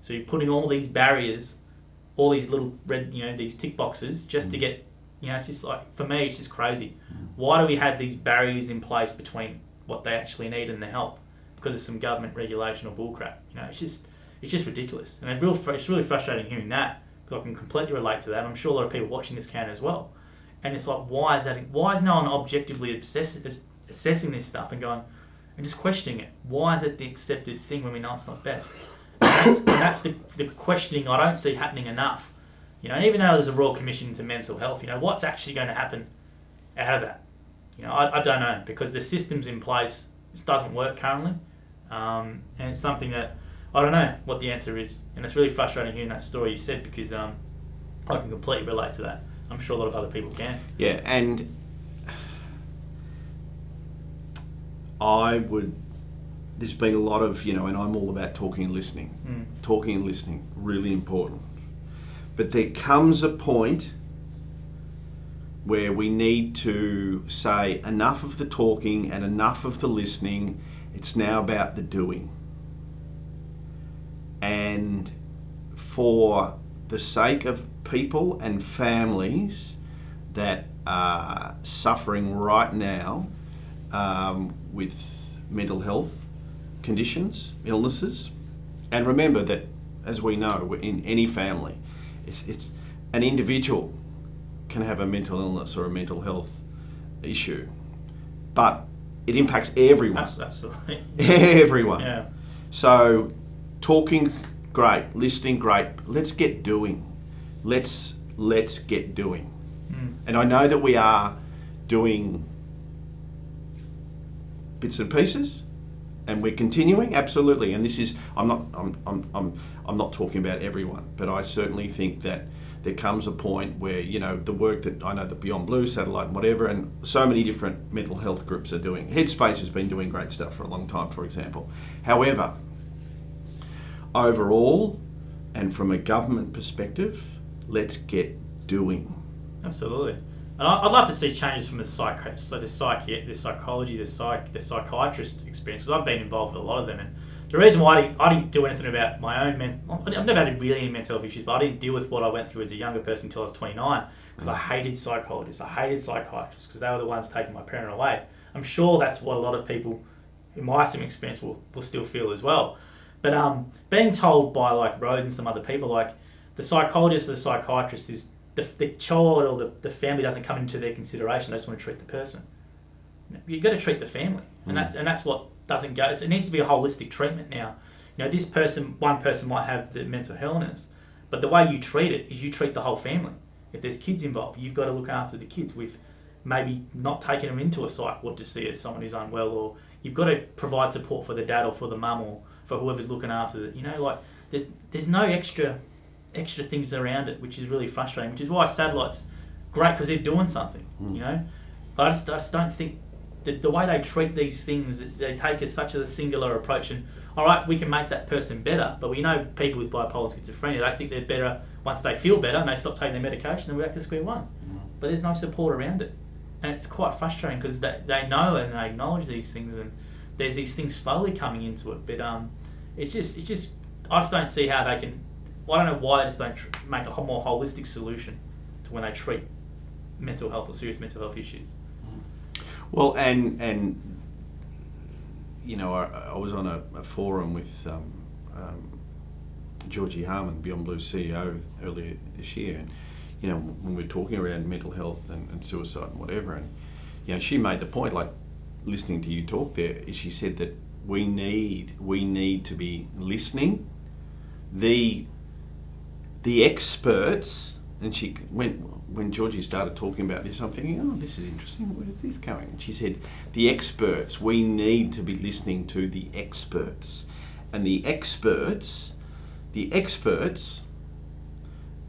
So you're putting all these barriers, all these little red, these tick boxes, just to get, it's just like, for me, it's just crazy. Why do we have these barriers in place between what they actually need and the help? Because of some government regulation or bullcrap. It's just ridiculous. And it's really frustrating hearing that, because I can completely relate to that. I'm sure a lot of people watching this can as well. And it's like, why is no one objectively assessing this stuff and going, and just questioning it? Why is it the accepted thing when we know it's not best? And that's the questioning I don't see happening enough. And even though there's a Royal Commission into mental health, what's actually going to happen out of that? I don't know, because the system's in place. This doesn't work currently, and it's something that I don't know what the answer is. And it's really frustrating hearing that story you said, because I can completely relate to that. I'm sure a lot of other people can. Yeah, and there's been a lot of, and I'm all about talking and listening. Talking and listening, really important. But there comes a point where we need to say enough of the talking and enough of the listening. It's now about the doing. And for the sake of people and families that are suffering right now with mental health conditions, illnesses, and remember that, as we know, in any family, it's an individual can have a mental illness or a mental health issue, but it impacts everyone. Absolutely. Everyone. Yeah. So talking, great. Listening, great. Let's get doing. Let's get doing. And I know that we are doing bits and pieces, and we're continuing, absolutely. And this is, I'm not talking about everyone, but I certainly think that there comes a point where, the work that I know that Beyond Blue, Satellite and whatever, and so many different mental health groups are doing. Headspace has been doing great stuff for a long time, for example. However, overall, and from a government perspective, let's get doing. Absolutely. And I'd love to see changes from the psychology, the psychiatrist experience, because I've been involved with a lot of them. And the reason why I didn't do anything about my own I've never had really any mental health issues, but I didn't deal with what I went through as a younger person until I was 29, because I hated psychologists, I hated psychiatrists, because they were the ones taking my parent away. I'm sure that's what a lot of people, in my same experience, will still feel as well. But being told by like Rose and some other people, like the psychologist or the psychiatrist is the child or the family doesn't come into their consideration. They just want to treat the person. You've got to treat the family, and that's what doesn't go. It needs to be a holistic treatment now. This person, one person might have the mental illness, but the way you treat it is you treat the whole family. If there's kids involved, you've got to look after the kids with maybe not taking them into a psych ward to see someone who's unwell, or you've got to provide support for the dad or for the mum or for whoever's looking after it. Like there's no extra things around it, which is really frustrating, which is why Satellite's great, because they're doing something, But I just don't think that the way they treat these things, they take such a singular approach, and all right, we can make that person better, but we know people with bipolar and schizophrenia, they think they're better once they feel better and they stop taking their medication, and we're back to square one. But there's no support around it, and it's quite frustrating, because they know and they acknowledge these things, and there's these things slowly coming into it, but it's just I just don't see how they can. I don't know why they just don't make a more holistic solution to when they treat mental health or serious mental health issues. Well, and I was on a forum with Georgie Harmon, Beyond Blue CEO, earlier this year, and when we were talking around mental health and suicide and whatever, and she made the point, like listening to you talk there, she said that we need to be listening. The experts, and when Georgie started talking about this, I'm thinking, oh, this is interesting, where's this going? And she said, the experts, we need to be listening to the experts. And the experts,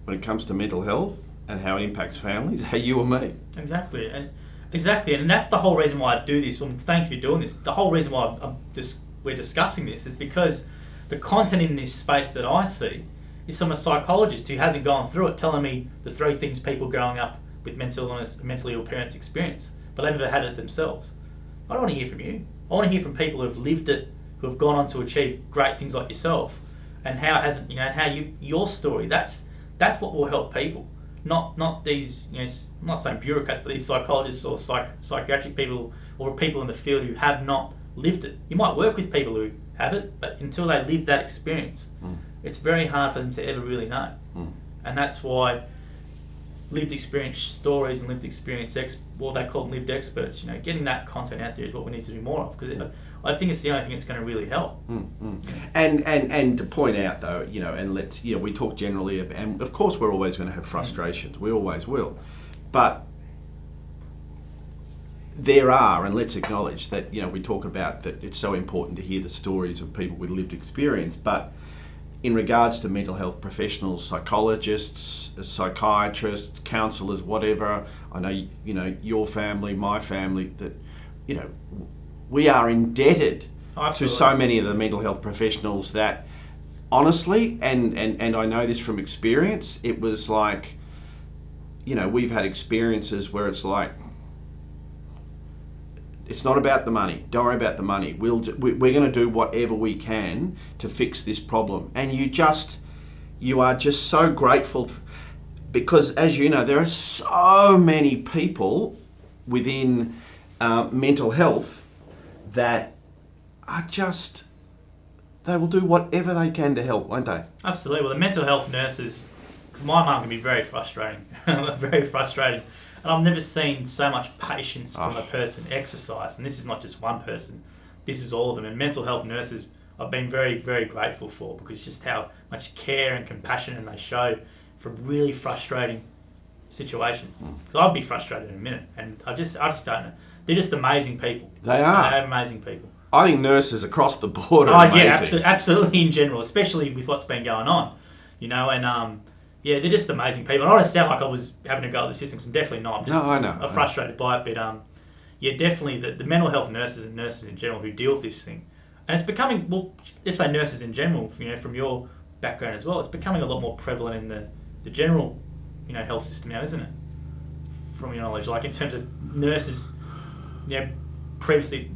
when it comes to mental health and how it impacts families, are you or me. Exactly, and that's the whole reason why I do this. Well, thank you for doing this. The whole reason why we're discussing this is because the content in this space that I see is from a psychologist who hasn't gone through it, telling me the 3 things people growing up with mental illness, mentally ill parents experience, but they've never had it themselves. I don't want to hear from you. I want to hear from people who have lived it, who have gone on to achieve great things like yourself, and how it hasn't, and how your story. That's what will help people, not these, I'm not saying bureaucrats, but these psychologists or psychiatric people or people in the field who have not lived it. You might work with people who have it, but until they live that experience, it's very hard for them to ever really know. And that's why lived experience stories and lived experience they call them lived experts, getting that content out there is what we need to do more of, because I think it's the only thing that's going to really help. And to point out though, and let's, we talk generally about, and of course we're always going to have frustrations, we always will, but there are, and let's acknowledge that, we talk about that it's so important to hear the stories of people with lived experience, but in regards to mental health professionals, psychologists, psychiatrists, counsellors, whatever, I know, your family, my family, that, we are indebted to so many of the mental health professionals that, honestly, and I know this from experience, it was like, we've had experiences where it's like, it's not about the money. Don't worry about the money. We're going to do whatever we can to fix this problem. And you are just so grateful because, as you know, there are so many people within mental health that are they will do whatever they can to help, won't they? Absolutely. Well, the mental health nurses, because my mum can be very frustrating, very frustrating. And I've never seen so much patience from a person exercise. And this is not just one person. This is all of them. And mental health nurses, I've been very, very grateful for, because just how much care and compassion they show for really frustrating situations. Because I'd be frustrated in a minute. And I just don't know. They're just amazing people. They are. They're amazing people. I think nurses across the board are amazing. Yeah, absolutely in general, especially with what's been going on. And yeah, they're just amazing people. And I don't sound like I was having a go at the system, because I'm definitely not. I'm just I know. I'm frustrated by it. But yeah, definitely the mental health nurses and nurses in general who deal with this thing. And it's becoming, well, let's say nurses in general, from your background as well, it's becoming a lot more prevalent in the general, health system now, isn't it? from your knowledge? Like in terms of nurses, previously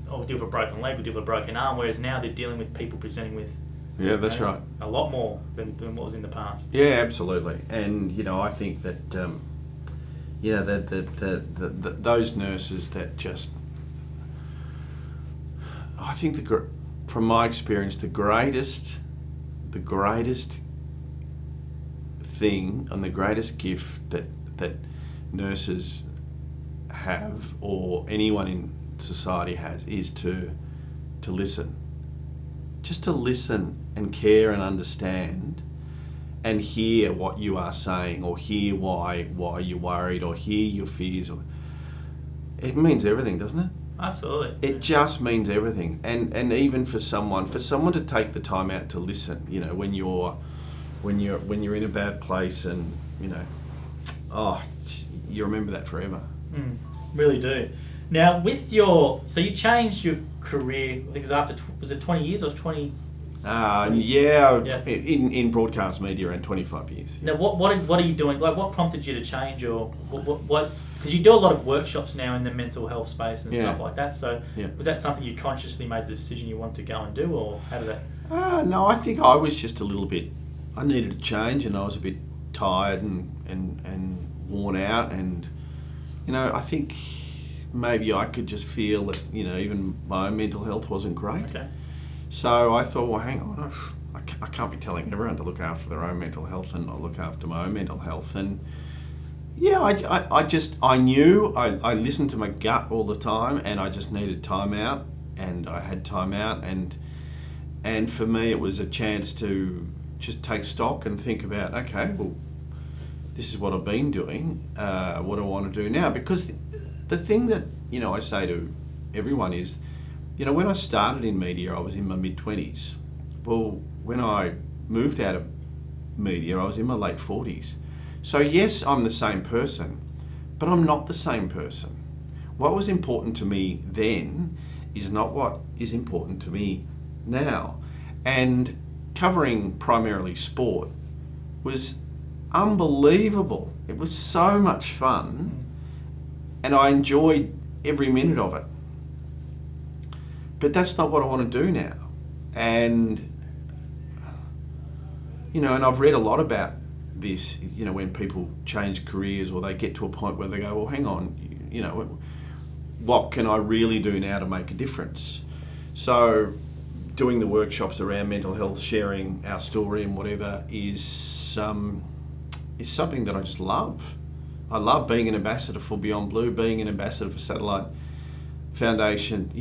I would deal with a broken leg, would deal with a broken arm, whereas now they're dealing with people presenting with that's right. a lot more than what was in the past. Yeah, absolutely. And I think that those nurses that just, I think from my experience, the greatest thing and the greatest gift that nurses have, or anyone in society has, is to listen. Just to listen and care and understand and hear what you are saying, or hear why you're worried, or hear your fears. It means everything, doesn't it? Absolutely. It just means everything. And even for someone to take the time out to listen, when you're in a bad place, and you remember that forever. Really do. Now, so you changed your career, I think it was after, was it 20 years or 20? In broadcast media, around 25 years. Now, what are you doing? Like, what prompted you to change, or what? Because you do a lot of workshops now in the mental health space and stuff like that. So, was that something you consciously made the decision you wanted to go and do, or how did that? No, I think I was just a little bit. I needed a change, and I was a bit tired and worn out, and I think maybe I could just feel that even my own mental health wasn't great. Okay. So I thought, well, hang on, I can't be telling everyone to look after their own mental health and not look after my own mental health. And I knew, I listened to my gut all the time, and I just needed time out, and I had time out, and for me it was a chance to just take stock and think about, okay, well, this is what I've been doing, what do I want to do now? Because the thing that, I say to everyone is, when I started in media, I was in my mid-20s. Well, when I moved out of media, I was in my late 40s. So yes, I'm the same person, but I'm not the same person. What was important to me then is not what is important to me now. And covering primarily sport was unbelievable. It was so much fun, and I enjoyed every minute of it. But that's not what I want to do now. And, and I've read a lot about this, when people change careers, or they get to a point where they go, well, hang on, what can I really do now to make a difference? So doing the workshops around mental health, sharing our story and whatever is something that I just love. I love being an ambassador for Beyond Blue, being an ambassador for Satellite Foundation.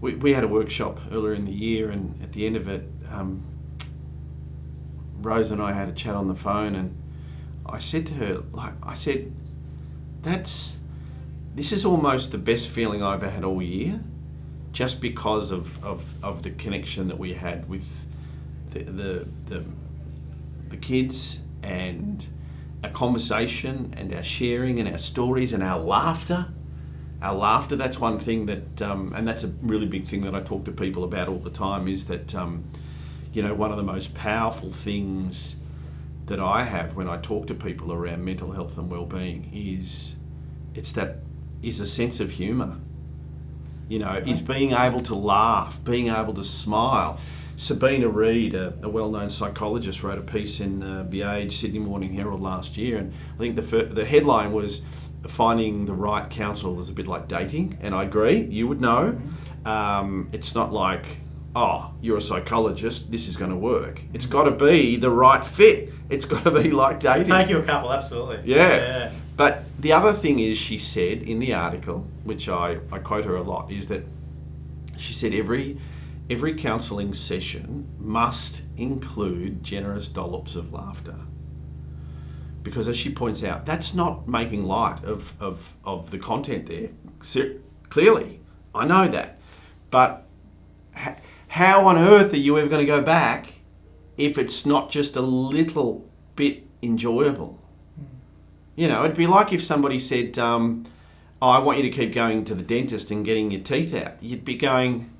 We had a workshop earlier in the year, and at the end of it, Rose and I had a chat on the phone, and I said to her, this is almost the best feeling I've ever had all year, just because of the connection that we had with the kids, and our conversation, and our sharing, and our stories, and our laughter. Our laughter, that's one thing that, and that's a really big thing that I talk to people about all the time, is that, one of the most powerful things that I have when I talk to people around mental health and wellbeing is a sense of humour. Is being able to laugh, being able to smile. Sabina Reid, a well-known psychologist, wrote a piece in The Age, Sydney Morning Herald last year, and I think the headline was, finding the right counsel is a bit like dating, and I agree, you would know. It's not like, oh, you're a psychologist, this is going to work. It's got to be the right fit. It's got to be like dating. It'll take you a couple, absolutely. Yeah. But the other thing is, she said in the article, which I quote her a lot, is that she said every counselling session must include generous dollops of laughter. Because as she points out, that's not making light of the content there. Clearly, I know that. But how on earth are you ever going to go back if it's not just a little bit enjoyable? It'd be like if somebody said, I want you to keep going to the dentist and getting your teeth out. You'd be going,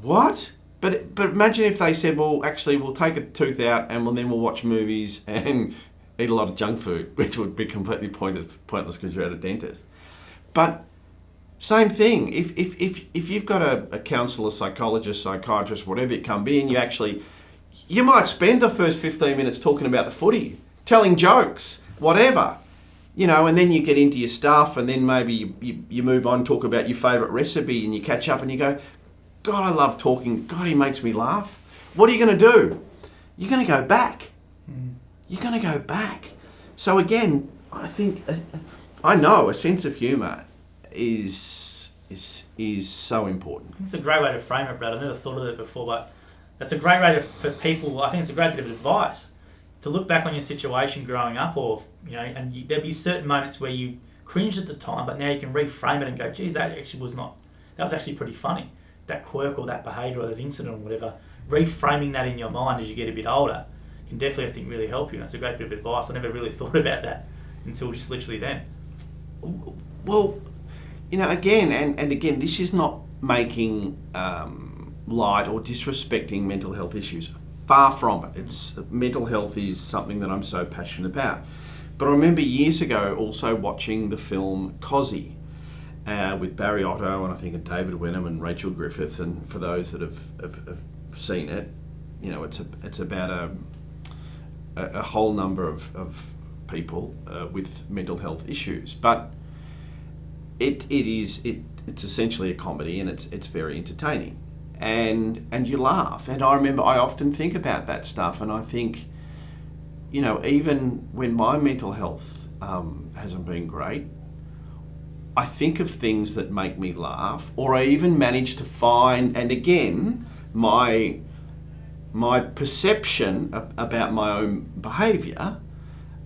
what? But imagine if they said, well, actually, we'll take a tooth out and then we'll watch movies and eat a lot of junk food, which would be completely pointless because you're at a dentist. But same thing, if you've got a counsellor, psychologist, psychiatrist, whatever it can be, and you might spend the first 15 minutes talking about the footy, telling jokes, whatever, and then you get into your stuff, and then maybe you move on, talk about your favourite recipe, and you catch up and you go, God, I love talking. God, he makes me laugh. What are you going to do? You're going to go back. You're going to go back. So again, I think, I know a sense of humour is so important. It's a great way to frame it, Brad. I've never thought of it before, but that's a great way for people. I think it's a great bit of advice to look back on your situation growing up, or there'll be certain moments where you cringed at the time, but now you can reframe it and go, geez, that was actually pretty funny. That quirk or that behaviour or that incident or whatever, reframing that in your mind as you get a bit older can definitely, I think, really help you. And that's a great bit of advice. I never really thought about that until just literally then. Well, again, and again, this is not making light or disrespecting mental health issues. Far from it. Mental health is something that I'm so passionate about. But I remember years ago also watching the film Cosy with Barry Otto and I think David Wenham and Rachel Griffith. And for those that have seen it, it's about a whole number of people with mental health issues. But it's essentially a comedy, and it's very entertaining, and you laugh. And I remember I often think about that stuff, and I think, even when my mental health hasn't been great, I think of things that make me laugh, or I even manage to find, and again, my perception about my own behaviour,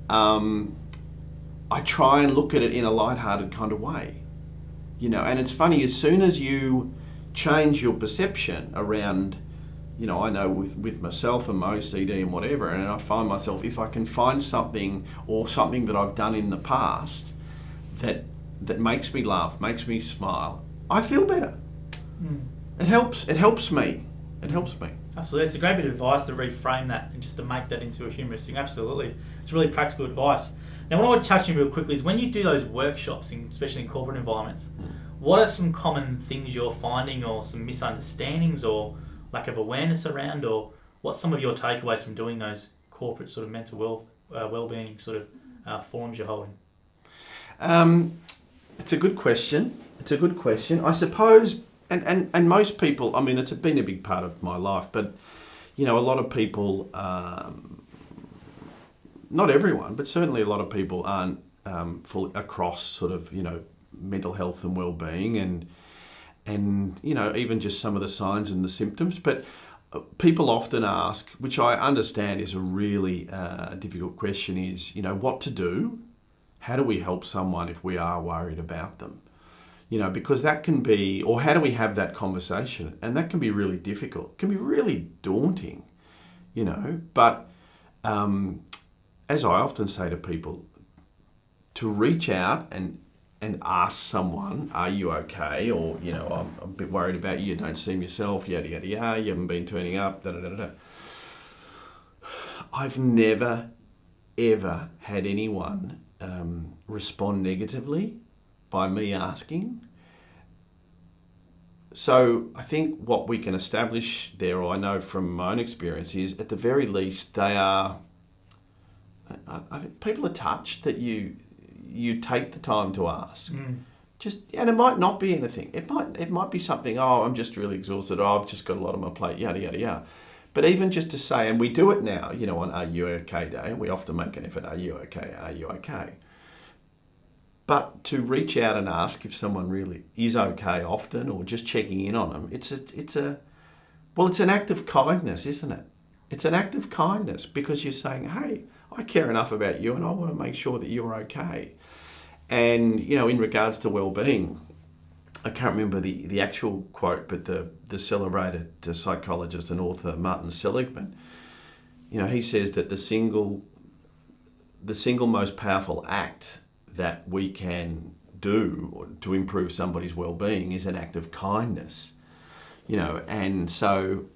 I try and look at it in a lighthearted kind of way. And it's funny, as soon as you change your perception around, I know with myself and my OCD and whatever, and I find myself, if I can find something or something that I've done in the past that makes me laugh, makes me smile, I feel better. It helps me. Absolutely. It's a great bit of advice to reframe that and just to make that into a humorous thing. Absolutely. It's really practical advice. Now, what I want to touch on real quickly is when you do those workshops, especially in corporate environments, what are some common things you're finding, or some misunderstandings or lack of awareness around, or what's some of your takeaways from doing those corporate sort of mental well-being sort of forums you're holding? It's a good question. I suppose, and most people, it's been a big part of my life, but, a lot of people, not everyone, but certainly a lot of people aren't full across sort of, mental health and well-being and even just some of the signs and the symptoms. But people often ask, which I understand is a really difficult question, is, what to do? How do we help someone if we are worried about them? Because that can be, or how do we have that conversation? And that can be really difficult. It can be really daunting, but as I often say to people, to reach out and ask someone, are you okay? Or, I'm a bit worried about you don't seem yourself, yada, yada, yada, you haven't been turning up, da, da, da, da. I've never, ever had anyone respond negatively by me asking. So I think what we can establish there, or I know from my own experience, is at the very least I think people are touched that you take the time to ask. And it might not be anything. It might be something, I'm just really exhausted, I've just got a lot on my plate, yada, yada, yada. But even just to say, and we do it now, on Are You OK Day, we often make an effort, are you okay, are you okay? But to reach out and ask if someone really is okay often, or just checking in on them, it's an act of kindness, isn't it? It's an act of kindness, because you're saying, hey, I care enough about you and I want to make sure that you're okay. And, in regards to well-being, I can't remember the actual quote, but the celebrated psychologist and author Martin Seligman, he says that the single most powerful act that we can do to improve somebody's well-being is an act of kindness. And so,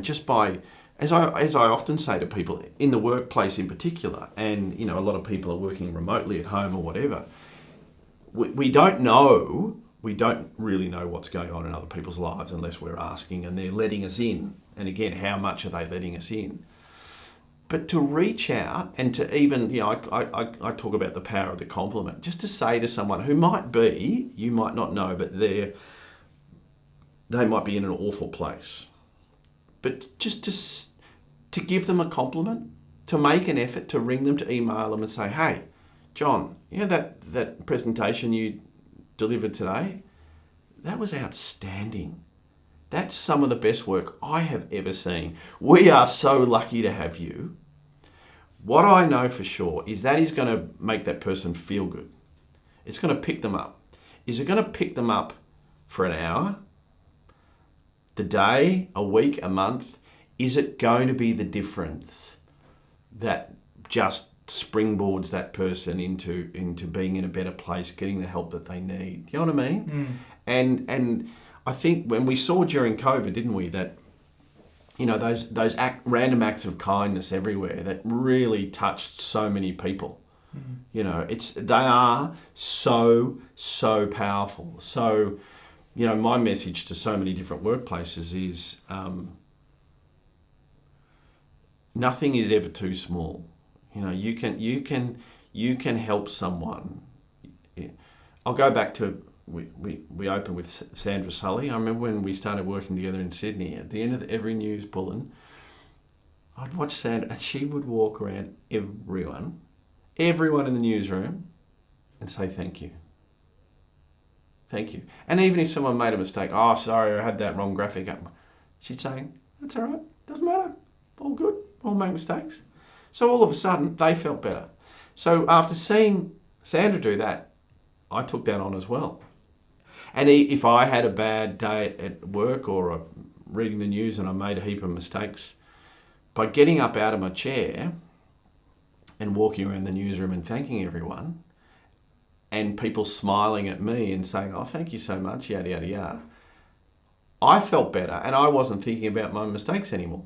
just by as I often say to people in the workplace in particular, and you know, a lot of people are working remotely at home or whatever, we don't really know what's going on in other people's lives unless we're asking and they're letting us in. And again, how much are they letting us in? But to reach out and to even, you know, I talk about the power of the compliment, just to say to someone who might be, you might not know, but they might be in an awful place. But just to give them a compliment, to make an effort, to ring them, to email them and say, hey, John, you know that presentation you delivered today? That was outstanding. That's some of the best work I have ever seen. We are so lucky to have you. What I know for sure is that is going to make that person feel good. It's going to pick them up. Is it going to pick them up for an hour, the day, a week, a month? Is it going to be the difference that just springboards that person into being in a better place, getting the help that they need? You know what I mean? And I think when we saw during COVID, didn't we, that you know those random acts of kindness everywhere that really touched so many people. You know, they are so powerful. So, you know, my message to so many different workplaces is nothing is ever too small. You know, you can help someone. I'll go back to we opened with Sandra Sully. I remember when we started working together in Sydney. At the end of every news bulletin, I'd watch Sandra, and she would walk around everyone in the newsroom, and say thank you. Thank you. And even if someone made a mistake, oh, sorry, I had that wrong graphic up, she'd say, that's all right, doesn't matter, all good, all make mistakes. So all of a sudden, they felt better. So after seeing Sandra do that, I took that on as well. And if I had a bad day at work or reading the news and I made a heap of mistakes, by getting up out of my chair and walking around the newsroom and thanking everyone, and people smiling at me and saying, oh, thank you so much, yada, yada, yada, I felt better and I wasn't thinking about my mistakes anymore.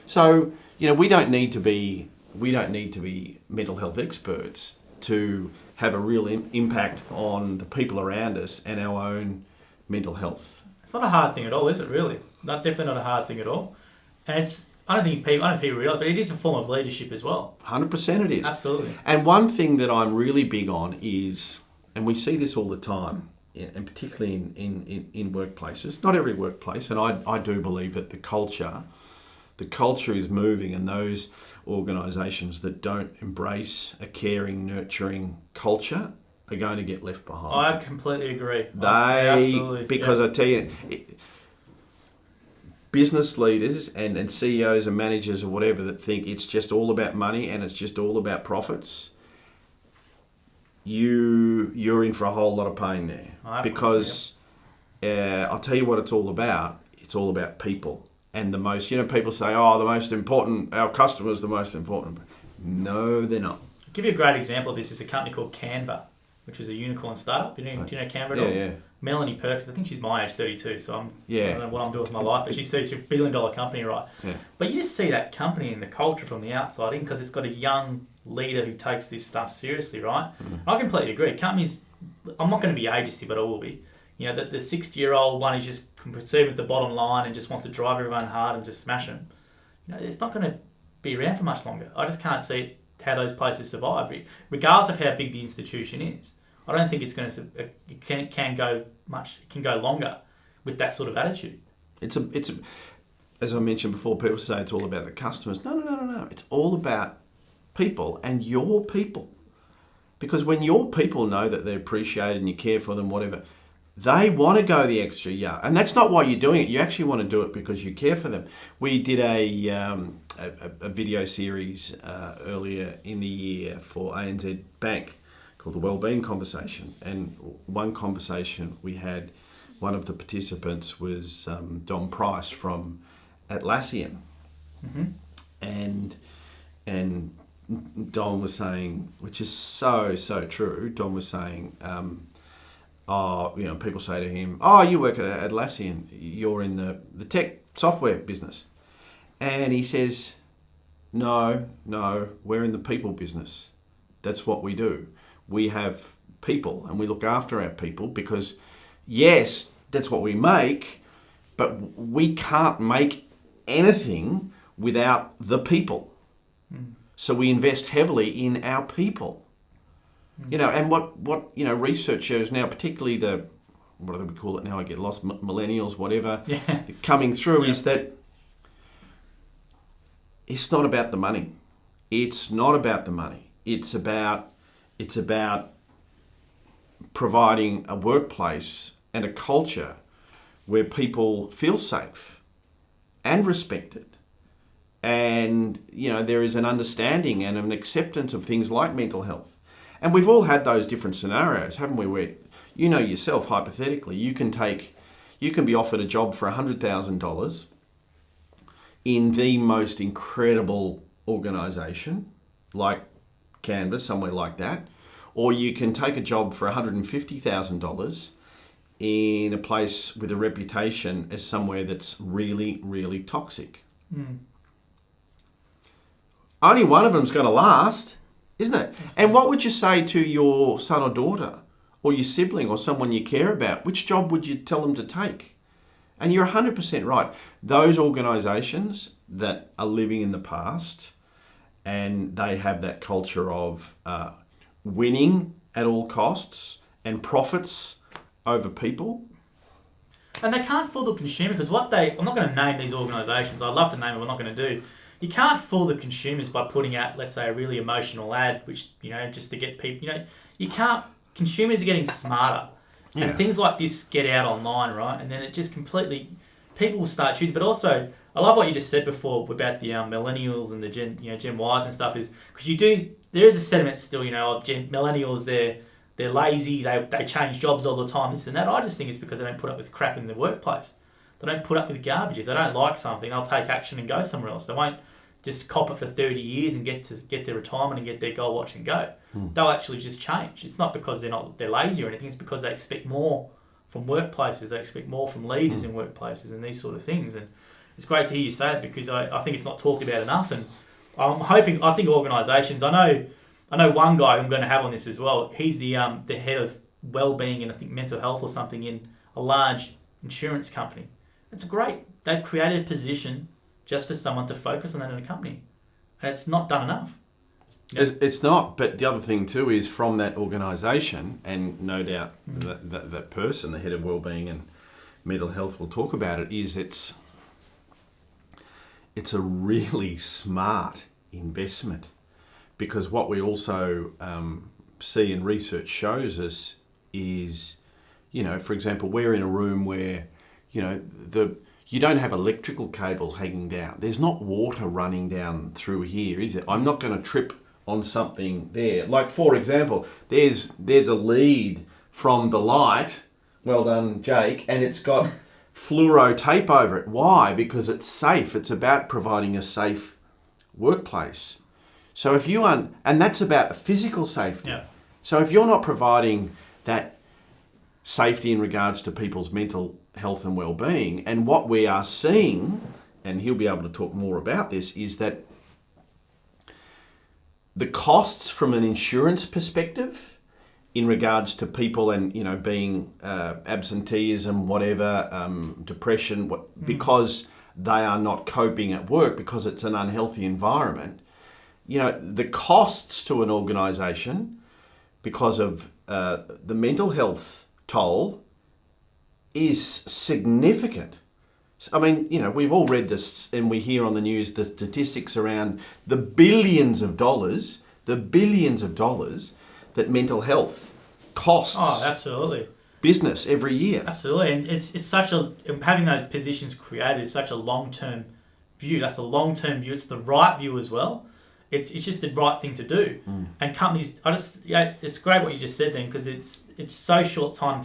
So, you know, we don't need to be mental health experts to have a real impact on the people around us and our own mental health. It's not a hard thing at all, is it, really? Definitely not a hard thing at all. And I don't think people realise, but it is a form of leadership as well. 100% it is. Absolutely. And one thing that I'm really big on is, and we see this all the time, and particularly in workplaces, not every workplace, and I do believe that the culture is moving, and those organisations that don't embrace a caring, nurturing culture are going to get left behind. I completely agree. Absolutely. Because I tell you, business leaders and CEOs and managers or whatever that think it's just all about money and it's just all about profits, you're in for a whole lot of pain there. Because I'll tell you what it's all about. It's all about people. And people say, our customer's the most important. No, they're not. I'll give you a great example of this. Is a company called Canva, which was a unicorn startup. Do you know Canva at all? Yeah. Melanie Perkins, I think she's my age, 32, so I don't know what I'm doing with my life, but she's a $1 billion company, right? Yeah. But you just see that company and the culture from the outside in because it's got a young leader who takes this stuff seriously, right? I completely agree. Companies, I'm not going to be ageisty, but I will be. You know, that the 60-year-old one is just concerned with the bottom line and just wants to drive everyone hard and just smash them. You know, it's not going to be around for much longer. I just can't see how those places survive, regardless of how big the institution is. I don't think it's going to. It can go much. It can go longer with that sort of attitude. It's as I mentioned before. People say it's all about the customers. No. It's all about people and your people. Because when your people know that they're appreciated and you care for them, whatever, they want to go the extra yard. And that's not why you're doing it. You actually want to do it because you care for them. We did a video series earlier in the year for ANZ Bank called the Wellbeing Conversation. And one conversation we had, one of the participants was Don Price from Atlassian. And Don was saying, which is so true, Don was saying, people say to him, you work at Atlassian, you're in the tech software business. And he says, no, we're in the people business. That's what we do. We have people and we look after our people because, yes, that's what we make, but we can't make anything without the people. So we invest heavily in our people. And what research shows now, particularly what do we call it now? I get lost. Millennials, whatever, coming through is that it's not about the money. It's not about the money. It's about providing a workplace and a culture where people feel safe and respected. And, there is an understanding and an acceptance of things like mental health. And we've all had those different scenarios, haven't we? Where, yourself, hypothetically, you can be offered a job for $100,000 in the most incredible organisation, like Canvas, somewhere like that. Or you can take a job for $150,000 in a place with a reputation as somewhere that's really, really toxic. Only one of them's going to last, isn't it? And what would you say to your son or daughter or your sibling or someone you care about? Which job would you tell them to take? And you're 100% right. Those organisations that are living in the past and they have that culture of winning at all costs and profits over people. And they can't fool the consumer because I'm not going to name these organisations. I'd love to name them, I'm not going to do. You can't fool the consumers by putting out, let's say, a really emotional ad, which, just to get people, you can't, consumers are getting smarter. Yeah. And things like this get out online, right? And then it just completely, people will start choosing. But also, I love what you just said before about the millennials and the Gen Ys and stuff is, because there is a sentiment still, of millennials, they're lazy, they change jobs all the time, this and that. I just think it's because they don't put up with crap in the workplace. They don't put up with garbage. If they don't like something, they'll take action and go somewhere else. They won't just cop it for 30 years and get their retirement and get their goal watch and go. They'll actually just change. It's not because they're lazy or anything. It's because they expect more from workplaces. They expect more from leaders in workplaces and these sort of things. And it's great to hear you say it because I think it's not talked about enough. And I think organisations, I know one guy who I'm going to have on this as well. He's the head of wellbeing and I think mental health or something in a large insurance company. It's great. They've created a position just for someone to focus on that in a company. And it's not done enough. It's not. But the other thing too is from that organisation, and no doubt that person, the head of wellbeing and mental health will talk about it, is it's a really smart investment. Because what we also see and research shows us is, for example, we're in a room where, you don't have electrical cables hanging down. There's not water running down through here, is it? I'm not going to trip on something there. Like, for example, there's a lead from the light, well done, Jake, and it's got fluoro tape over it. Why? Because it's safe. It's about providing a safe workplace. So if you and that's about physical safety. Yeah. So if you're not providing that safety in regards to people's mental health and well-being, and what we are seeing, and he'll be able to talk more about this, is that the costs from an insurance perspective in regards to people and being absenteeism, whatever, depression, because they are not coping at work because it's an unhealthy environment. The costs to an organisation because of the mental health toll is significant. I mean, we've all read this and we hear on the news the statistics around the billions of dollars that mental health costs. Oh, absolutely. Business every year. Absolutely. And it's such having those positions created is such a long-term view. That's a long-term view. It's the right view as well. It's just the right thing to do. And companies, it's great what you just said then, because it's so short-term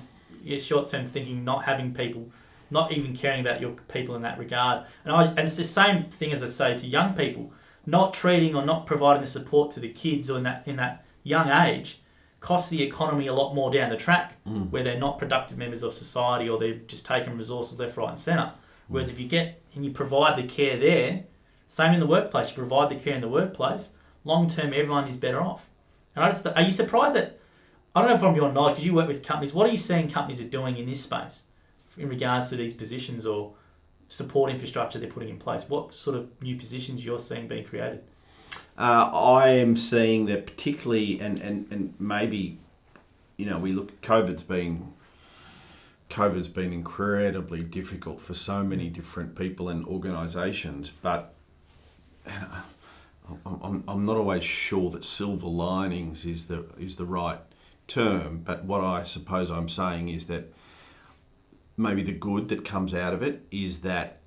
thinking, not having people, not even caring about your people in that regard. And it's the same thing as I say to young people, not treating or not providing the support to the kids or in that young age costs the economy a lot more down the track, where they're not productive members of society or they've just taken resources left, right and centre. Whereas if you get and you provide the care there, Same in the workplace. You provide the care in the workplace. Long term, everyone is better off. And are you surprised that, I don't know from your knowledge, because you work with companies, what are you seeing companies are doing in this space in regards to these positions or support infrastructure they're putting in place? What sort of new positions you're seeing being created? I am seeing that particularly, and maybe, we look, COVID's been incredibly difficult for so many different people and organisations, but I'm not always sure that silver linings is the right term. But what I suppose I'm saying is that maybe the good that comes out of it is that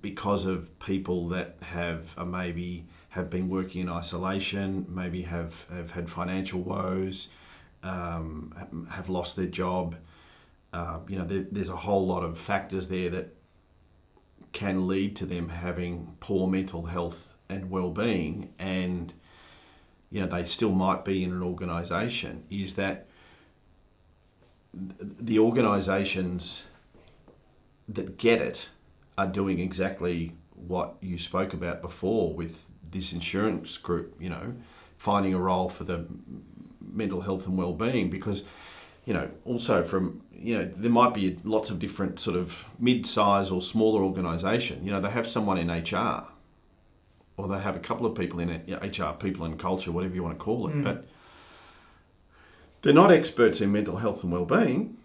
because of people that have been working in isolation, maybe have had financial woes, have lost their job. There's a whole lot of factors there that can lead to them having poor mental health and well-being, and they still might be in an organisation. Is that the organisations that get it are doing exactly what you spoke about before with this insurance group, finding a role for the mental health and well-being, because also from, there might be lots of different sort of mid-size or smaller organisation. They have someone in HR, or they have a couple of people in it, HR, people in culture, whatever you want to call it. But they're not experts in mental health and well-being,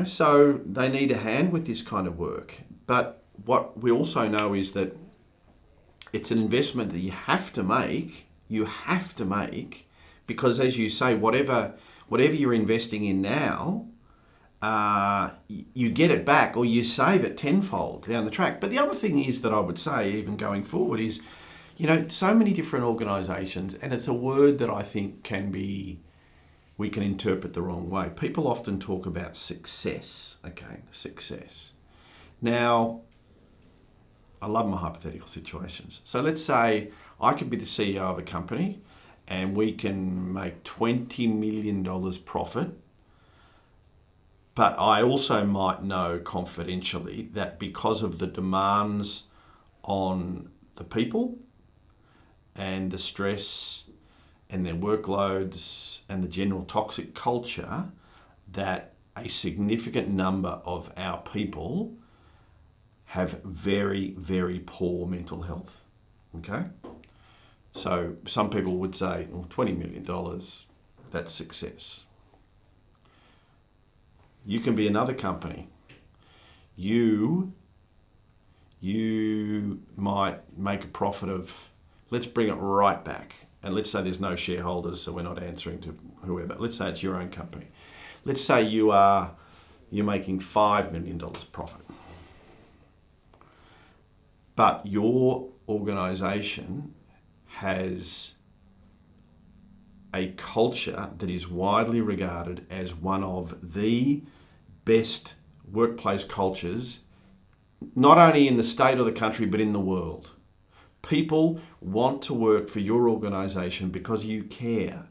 so they need a hand with this kind of work. But what we also know is that it's an investment that you have to make, because as you say, whatever you're investing in now, you get it back, or you save it tenfold down the track. But the other thing is that I would say, even going forward, is, so many different organisations, and it's a word that I think we can interpret the wrong way. People often talk about success, success. Now, I love my hypothetical situations. So let's say I could be the CEO of a company and we can make $20 million profit, but I also might know confidentially that because of the demands on the people and the stress and their workloads and the general toxic culture, that a significant number of our people have very, very poor mental health. Okay? So some people would say, well, $20 million, that's success. You can be another company. You might make a profit of, let's bring it right back. And let's say there's no shareholders, so we're not answering to whoever. Let's say it's your own company. Let's say you're making $5 million profit. But your organisation has a culture that is widely regarded as one of the best workplace cultures, not only in the state or the country, but in the world. People want to work for your organisation because you care.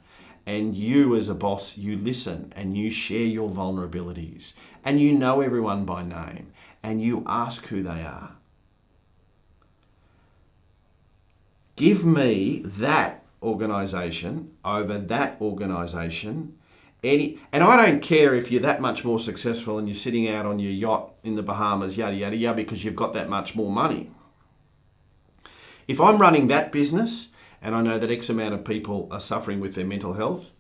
And you as a boss, you listen and you share your vulnerabilities. And you know everyone by name. And you ask who they are. Give me that organisation over that organisation. And I don't care if you're that much more successful and you're sitting out on your yacht in the Bahamas, yada, yada, yada, because you've got that much more money. If I'm running that business and I know that X amount of people are suffering with their mental health,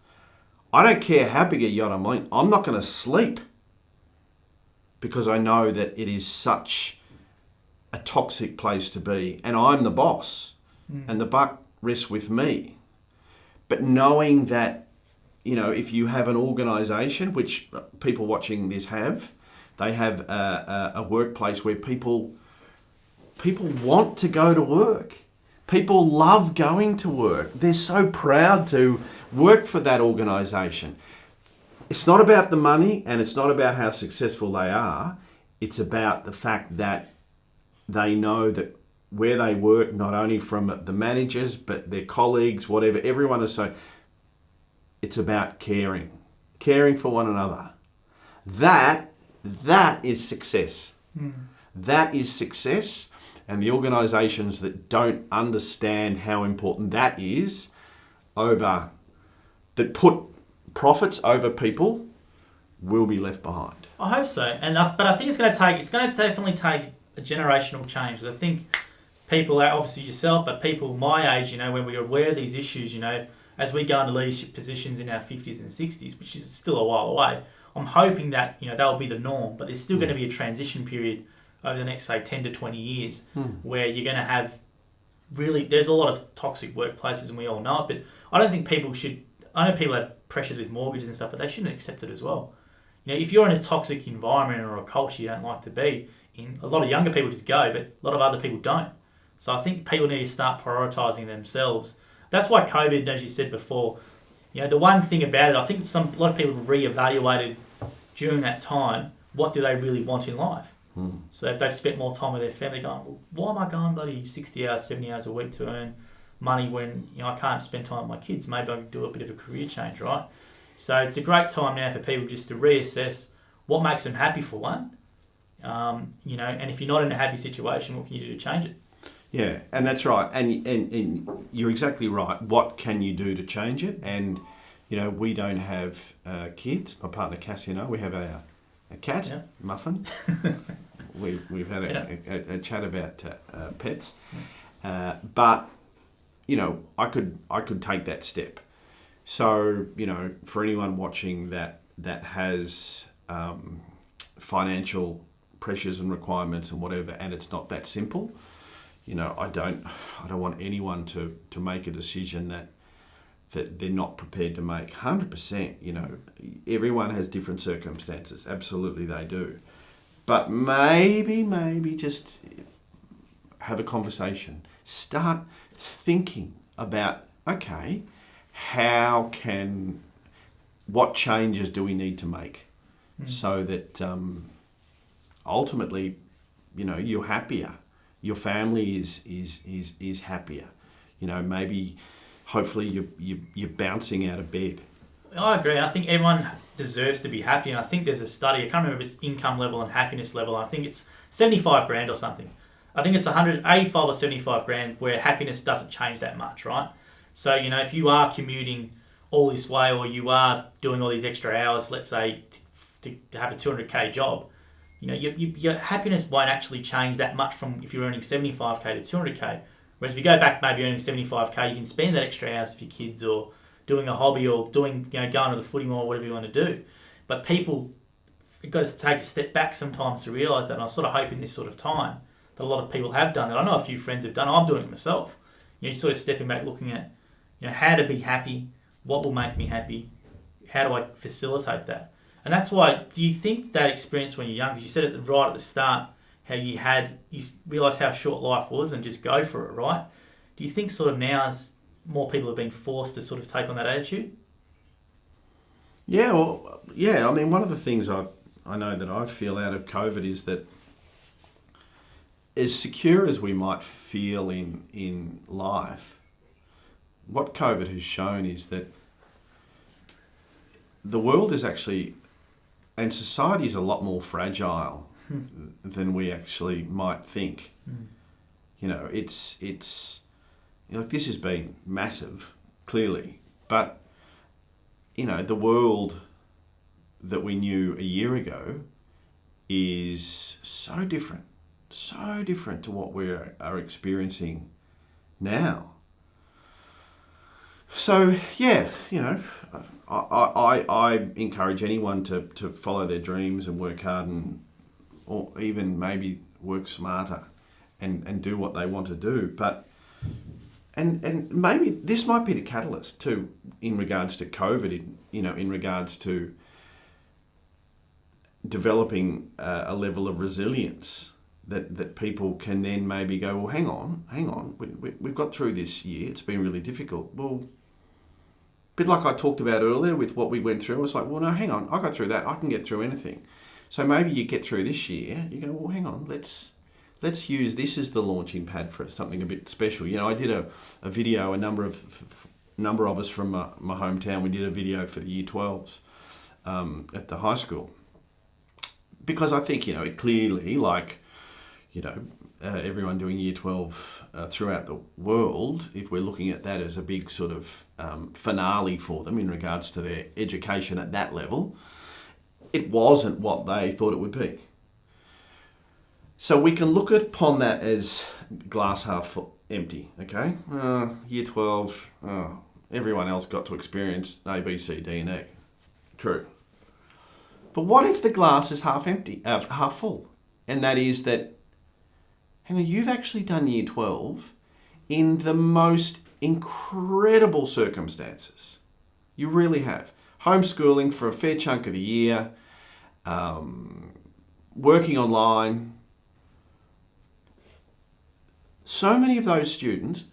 I don't care how big a yacht I'm on. I'm not going to sleep because I know that it is such a toxic place to be. And I'm the boss and the buck rests with me. But knowing that, if you have an organisation, which people watching this have, they have a workplace where people want to go to work. People love going to work. They're so proud to work for that organisation. It's not about the money and it's not about how successful they are. It's about the fact that they know that where they work, not only from the managers, but their colleagues, whatever, everyone is so... It's about caring for one another. That is success. That is success. And the organisations that don't understand how important that is, that put profits over people, will be left behind. I hope so, but I think it's going to definitely take a generational change. I think people, obviously yourself, but people my age, when we're aware of these issues, as we go into leadership positions in our 50s and 60s, which is still a while away, I'm hoping that that will be the norm. But there's still going to be a transition period over the next, say, 10 to 20 years where you're going to have there's a lot of toxic workplaces, and we all know it, but I don't think people should. I know people have pressures with mortgages and stuff, but they shouldn't accept it as well. If you're in a toxic environment or a culture you don't like to be in, a lot of younger people just go, but a lot of other people don't. So I think people need to start prioritising themselves. That's why COVID, as you said before, the one thing about it, I think a lot of people have reevaluated during that time, what do they really want in life? So if they've spent more time with their family, going, well, why am I going bloody 60 hours, 70 hours a week to earn money when I can't spend time with my kids? Maybe I can do a bit of a career change, right? So it's a great time now for people just to reassess what makes them happy for one, and if you're not in a happy situation, what can you do to change it? Yeah, and that's right, and you're exactly right. What can you do to change it? And we don't have kids. My partner Cassie and I, we have a cat, Muffin. We've had a chat about pets, but I could take that step. So for anyone watching that has financial pressures and requirements and whatever, and it's not that simple, I don't want anyone to make a decision that they're not prepared to make. 100%, everyone has different circumstances. Absolutely they do. But maybe just have a conversation. Start thinking about, okay, what changes do we need to make so that ultimately, you're happier, your family is happier. Maybe hopefully you're bouncing out of bed. I agree. I think everyone deserves to be happy, and I think there's a study. I can't remember if it's income level and happiness level. I think it's 75 grand or something. I think it's 185 or 75 grand where happiness doesn't change that much, right? So, if you are commuting all this way, or you are doing all these extra hours, let's say, to have a 200k job, your happiness won't actually change that much from if you're earning 75k to 200k. Whereas if you go back maybe earning 75k, you can spend that extra hours with your kids, or doing a hobby, or doing, going to the footy more, or whatever you want to do. But people, you've got to take a step back sometimes to realise that. And I sort of hope in this sort of time that a lot of people have done that. I know a few friends have done it. I'm doing it myself. Sort of stepping back, looking at, how to be happy, what will make me happy, how do I facilitate that? And that's why, do you think that experience when you're young, because you said it right at the start, how you realised how short life was and just go for it, right? Do you think sort of now as more people have been forced to sort of take on that attitude? Yeah, well, yeah. I mean, one of the things I know that I feel out of COVID is that as secure as we might feel in life, what COVID has shown is that the world is actually, and society is a lot more fragile than we actually might think. It's this has been massive, clearly, but the world that we knew a year ago is so different to what we are experiencing now. So yeah, I encourage anyone to follow their dreams and work hard, or even maybe work smarter and do what they want to do. But and maybe this might be the catalyst too in regards to COVID, in regards to developing a level of resilience that people can then maybe go, well, hang on, we've got through this year, it's been really difficult. Well, a bit like I talked about earlier with what we went through, it's like, well, no, hang on, I got through that, I can get through anything. So maybe you get through this year, you go, well, hang on, let's use this as the launching pad for something a bit special. I did a video, a number of us from my hometown, we did a video for the Year 12s at the high school. Because I think, it clearly, everyone doing year 12 throughout the world, if we're looking at that as a big sort of finale for them in regards to their education at that level, it wasn't what they thought it would be. So we can look upon that as glass half full, empty, okay? Year 12, everyone else got to experience A, B, C, D, and E. True. But what if the glass is half empty, half full? And that is that, hang on, you've actually done year 12 in the most incredible circumstances. You really have. Homeschooling for a fair chunk of the year, working online. So many of those students,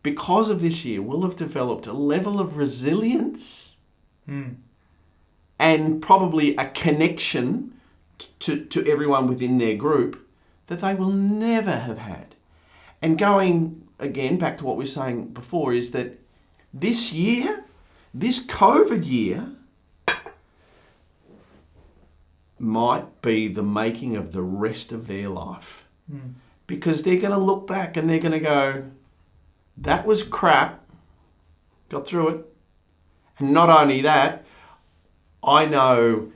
because of this year, will have developed a level of resilience and probably a connection to everyone within their group that they will never have had. And going, again, back to what we were saying before, is that this year, this COVID year, might be the making of the rest of their life. Because they're going to look back and they're going to go, that was crap, got through it. And not only that, I know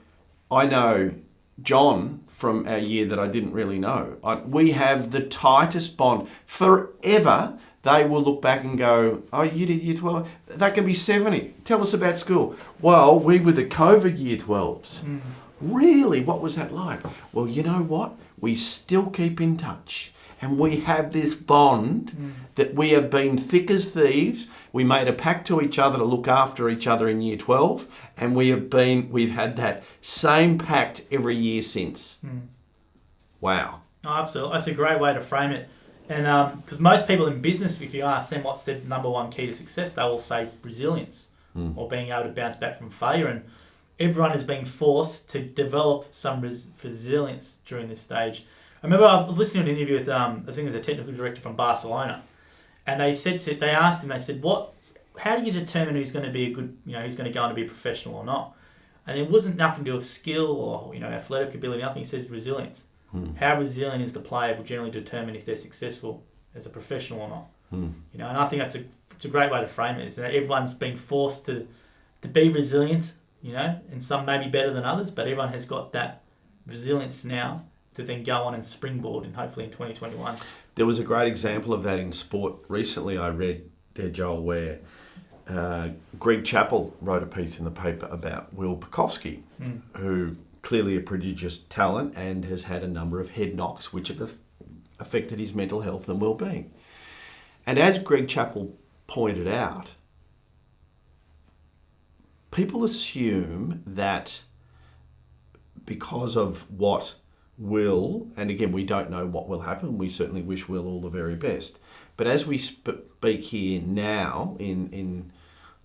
John from our year that I didn't really know. We have the tightest bond. Forever, they will look back and go, oh, you did year 12? That can be 70. Tell us about school. Well, we were the COVID year 12s. Really? What was that like? Well, you know what? We still keep in touch. And we have this bond that we have been thick as thieves. We made a pact to each other to look after each other in year 12. And we've had that same pact every year since. Wow. Oh, absolutely. That's a great way to frame it. And because most people in business, if you ask them what's the number one key to success, they will say resilience or being able to bounce back from failure. And everyone has been forced to develop some resilience during this stage. I remember I was listening to an interview with, I think it was a technical director from Barcelona, and they asked him, how do you determine who's going to be who's going to go on to be a professional or not? And it wasn't nothing to do with skill or, athletic ability, nothing. He says resilience. How resilient is the player will generally determine if they're successful as a professional or not. And I think it's a great way to frame it, is that everyone's been forced to be resilient, and some may be better than others, but everyone has got that resilience now to then go on and springboard, and hopefully in 2021. There was a great example of that in sport recently. I read there, Joel, where Greg Chappell wrote a piece in the paper about Will Pucokvski, who clearly a prodigious talent and has had a number of head knocks which have affected his mental health and well-being. And as Greg Chappell pointed out, people assume that because of what Will, and again, we don't know what will happen. We certainly wish Will all the very best. But as we speak here now in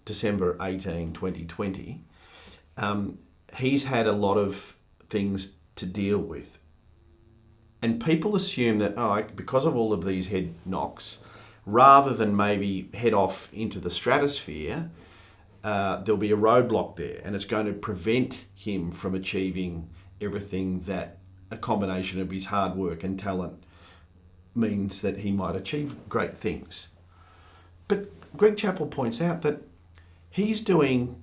December 18, 2020, he's had a lot of things to deal with. And people assume that, because of all of these head knocks, rather than maybe head off into the stratosphere, there'll be a roadblock there, and it's going to prevent him from achieving everything that a combination of his hard work and talent means that he might achieve great things. But Greg Chappell points out that he's doing,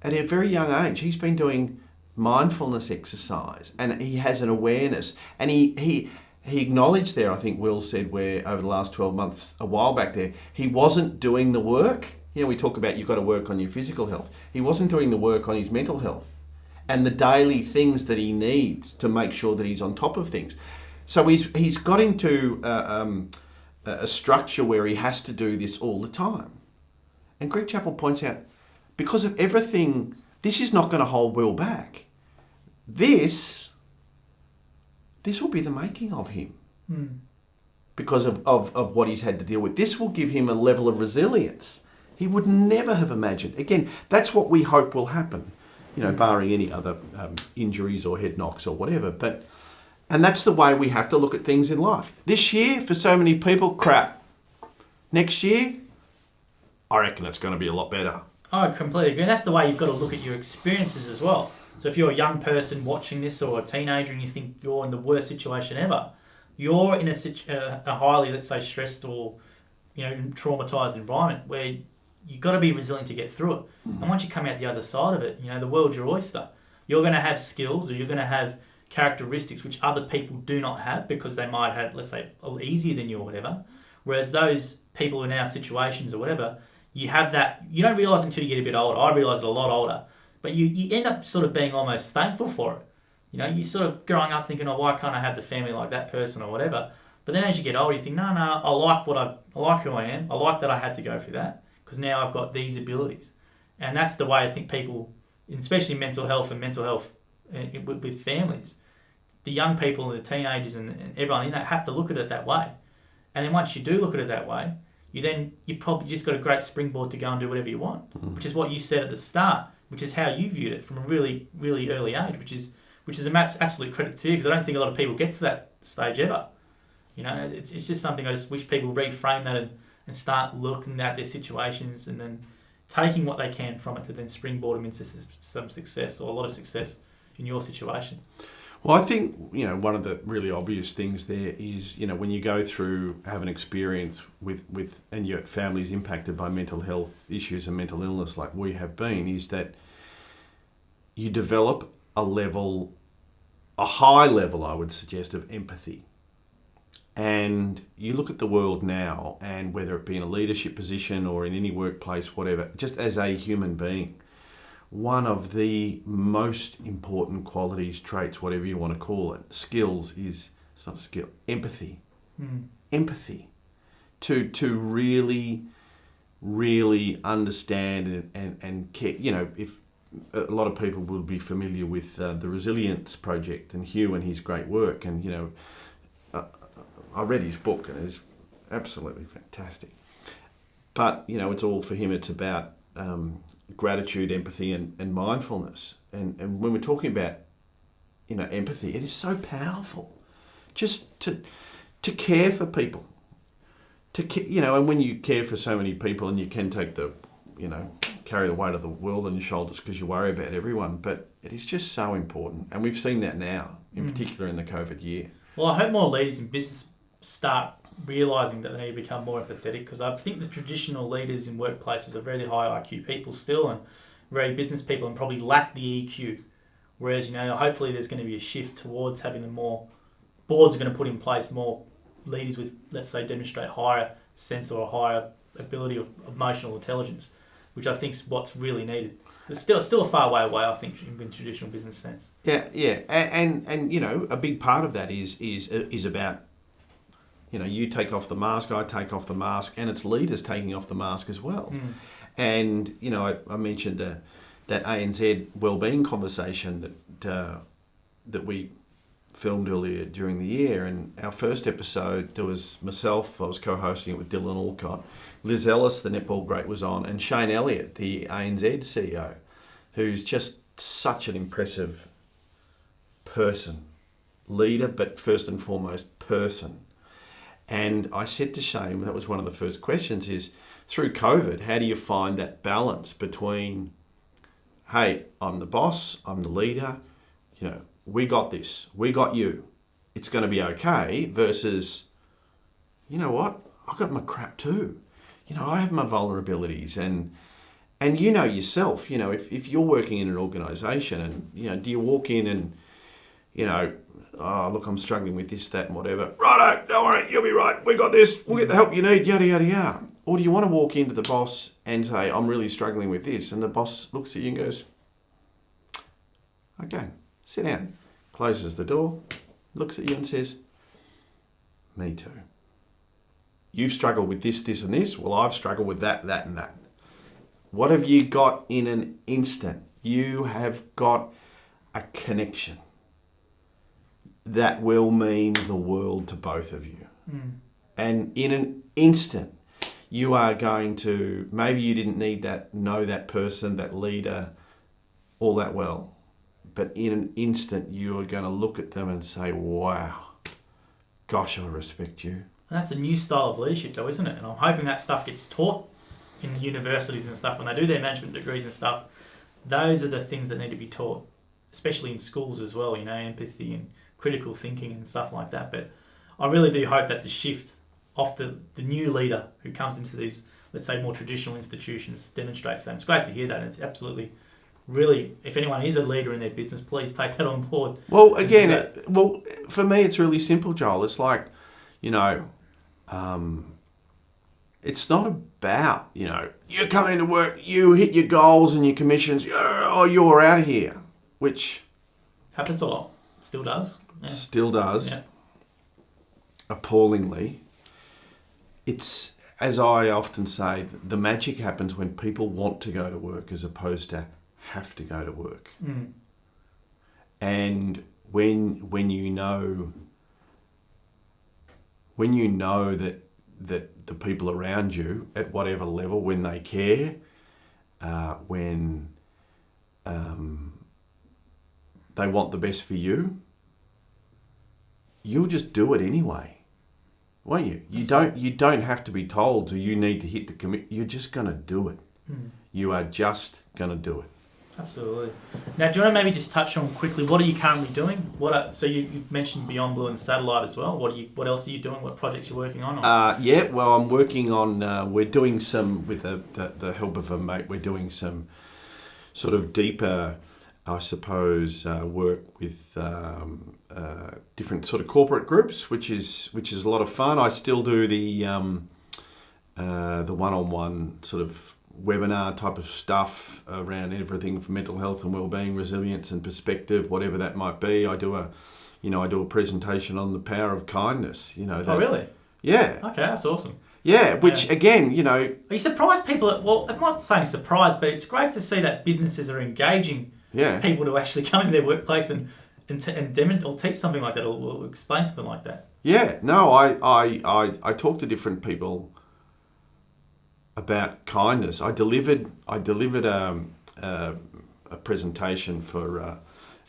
at a very young age, he's been doing mindfulness exercise, and he has an awareness. And he acknowledged there, I think Will said, where over the last 12 months, a while back there, he wasn't doing the work. We talk about you've got to work on your physical health. He wasn't doing the work on his mental health and the daily things that he needs to make sure that he's on top of things. So he's got into a structure where he has to do this all the time. And Greg Chappell points out, because of everything, this is not going to hold Will back. This will be the making of him. Because of what he's had to deal with. This will give him a level of resilience he would never have imagined. Again, that's what we hope will happen, barring any other injuries or head knocks or whatever. And that's the way we have to look at things in life. This year, for so many people, crap. Next year, I reckon it's going to be a lot better. I completely agree. And that's the way you've got to look at your experiences as well. So if you're a young person watching this or a teenager and you think you're in the worst situation ever, you're in a highly, let's say, stressed or traumatized environment where you've got to be resilient to get through it. And once you come out the other side of it, the world's your oyster. You're going to have skills, or you're going to have characteristics which other people do not have because they might have, let's say, easier than you or whatever. Whereas those people in our situations or whatever, you have that, you don't realise until you get a bit older. I realised it a lot older. But you end up sort of being almost thankful for it. You sort of growing up thinking, oh, why can't I have the family like that person or whatever? But then as you get older, you think, no, I like who I am. I like that I had to go through that because now I've got these abilities. And that's the way I think people, especially mental health with families, the young people and the teenagers and everyone in that have to look at it that way. And then once you do look at it that way, you probably just got a great springboard to go and do whatever you want, which is what you said at the start, which is how you viewed it from a really, really early age, which is an absolute credit to you, because I don't think a lot of people get to that stage ever. It's just something I just wish people reframe that and start looking at their situations and then taking what they can from it to then springboard them into some success or a lot of success in your situation. Well, I think, one of the really obvious things there is, when you go through, have an experience with and your family's impacted by mental health issues and mental illness like we have been, is that you develop a high level, I would suggest, of empathy. And you look at the world now, and whether it be in a leadership position or in any workplace, whatever, just as a human being, one of the most important qualities, traits, whatever you want to call it, skills is, it's not a skill, empathy. Empathy. To really, really understand and care. If a lot of people will be familiar with the Resilience Project and Hugh and his great work, and I read his book and it's absolutely fantastic. But it's all for him. It's about gratitude, empathy, and mindfulness. And when we're talking about empathy, it is so powerful. Just to care for people. And when you care for so many people, and you can take carry the weight of the world on your shoulders because you worry about everyone, but it is just so important. And we've seen that now, in particular in the COVID year. Well, I hope more leaders in business start realising that they need to become more empathetic, because I think the traditional leaders in workplaces are very high IQ people still and very business people and probably lack the EQ. Whereas, hopefully there's going to be a shift towards having them more, boards are going to put in place more leaders with, let's say, demonstrate higher sense or a higher ability of emotional intelligence, which I think is what's really needed. It's still a far way away, I think, in traditional business sense. Yeah, and a big part of that is about, you take off the mask, I take off the mask, and it's leaders taking off the mask as well. And I mentioned that ANZ wellbeing conversation that we filmed earlier during the year, and our first episode, there was myself, I was co-hosting it with Dylan Alcott, Liz Ellis, the netball great, was on, and Shane Elliott, the ANZ CEO, who's just such an impressive person, leader, but first and foremost person. And I said to Shane, that was one of the first questions, is through COVID, how do you find that balance between, hey, I'm the boss, I'm the leader, we got this, we got you, it's going to be okay, versus, you know what, I've got my crap too. I have my vulnerabilities, and yourself, if you're working in an organisation and, do you walk in and, oh, look, I'm struggling with this, that and whatever. Righto, don't worry, you'll be right, we got this, we'll get the help you need, yada, yada, yada. Or do you want to walk into the boss and say, I'm really struggling with this, and the boss looks at you and goes, okay, sit down, closes the door, looks at you and says, me too. You've struggled with this, this and this. Well, I've struggled with that, that and that. What have you got in an instant? You have got a connection that will mean the world to both of you. And in an instant, you are going to, maybe you didn't know that person, that leader, all that well. But in an instant, you are going to look at them and say, wow, gosh, I respect you. And that's a new style of leadership though, isn't it? And I'm hoping that stuff gets taught in universities and stuff. When they do their management degrees and stuff, those are the things that need to be taught, especially in schools as well, empathy and critical thinking and stuff like that. But I really do hope that the shift of the new leader who comes into these, let's say, more traditional institutions demonstrates that. And it's great to hear that. And it's absolutely, really, if anyone is a leader in their business, please take that on board. Well, again, for me, it's really simple, Joel. It's like, you know, it's not about, you know, you come into work, you hit your goals and your commissions, you're out of here, which happens a lot. Still does. Yeah. Still does. Yeah. Appallingly. It's, as I often say, the magic happens when people want to go to work as opposed to have to go to work. Mm. And when you know that the people around you at whatever level, when they care, when they want the best for you, you'll just do it anyway, won't you? You don't have to be told, so you need to hit the commit. You're just going to do it. Mm. You are just going to do it. Absolutely. Now, do you want to maybe just touch on quickly, what are you currently doing? So you mentioned Beyond Blue and Satellite as well. What else are you doing? What projects you're working on? Well, I'm working on, we're doing some, with the help of a mate, we're doing some sort of deeper, I suppose, work with different sort of corporate groups, which is a lot of fun. I still do the one-on-one sort of webinar type of stuff around everything from mental health and wellbeing, resilience and perspective, whatever that might be. I do a presentation on the power of kindness. Oh, really? Yeah. Okay, that's awesome. Yeah, which again, Are you surprised people? I'm not saying surprised, but it's great to see that businesses are engaging people to actually come into their workplace and demonstrate or teach something like that or explain something like that. Yeah. No, I talk to different people about kindness. I delivered a presentation for a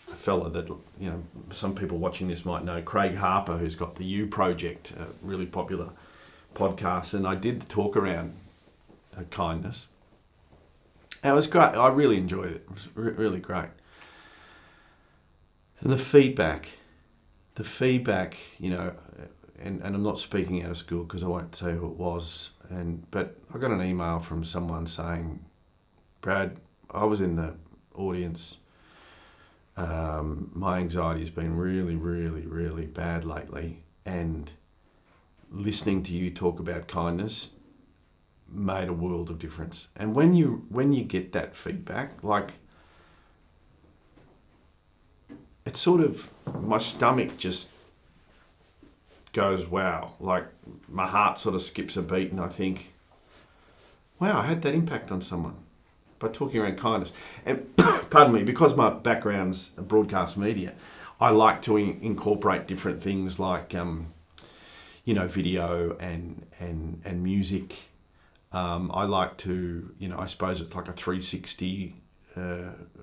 fella that, you know, some people watching this might know, Craig Harper, who's got the You Project, a really popular podcast, and I did the talk around kindness. And it was great. I really enjoyed it. It was really great. And the feedback, you know, and I'm not speaking out of school because I won't say who it was, but I got an email from someone saying, Brad, I was in the audience. My anxiety's been really, really, really bad lately, and listening to you talk about kindness made a world of difference. And when you get that feedback, like, it's sort of, my stomach just goes, wow, like my heart sort of skips a beat, and I think, wow, I had that impact on someone by talking around kindness. And pardon me, because my background's broadcast media, I like to incorporate different things like, you know, video and music. I like to, you know, I suppose it's like a 360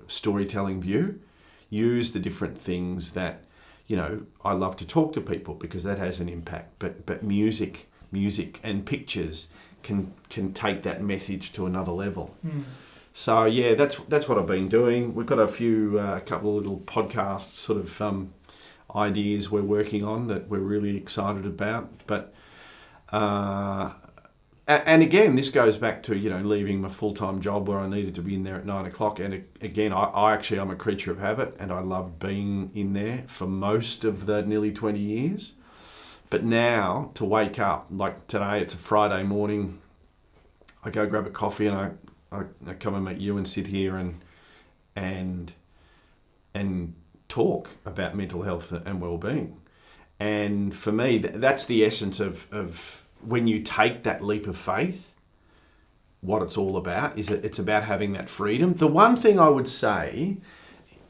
storytelling view. Use the different things that, you know, I love to talk to people because that has an impact. But music and pictures can take that message to another level. Mm. So yeah, that's what I've been doing. We've got a couple of little podcast sort of ideas we're working on that we're really excited about. But and again, this goes back to, you know, leaving my full-time job where I needed to be in there at 9 o'clock. And again, I'm a creature of habit, and I loved being in there for most of the nearly 20 years. But now to wake up, like today, it's a Friday morning, I go grab a coffee and I come and meet you and sit here and talk about mental health and well-being. And for me, that's the essence of when you take that leap of faith. What it's all about is it's about having that freedom. The one thing I would say,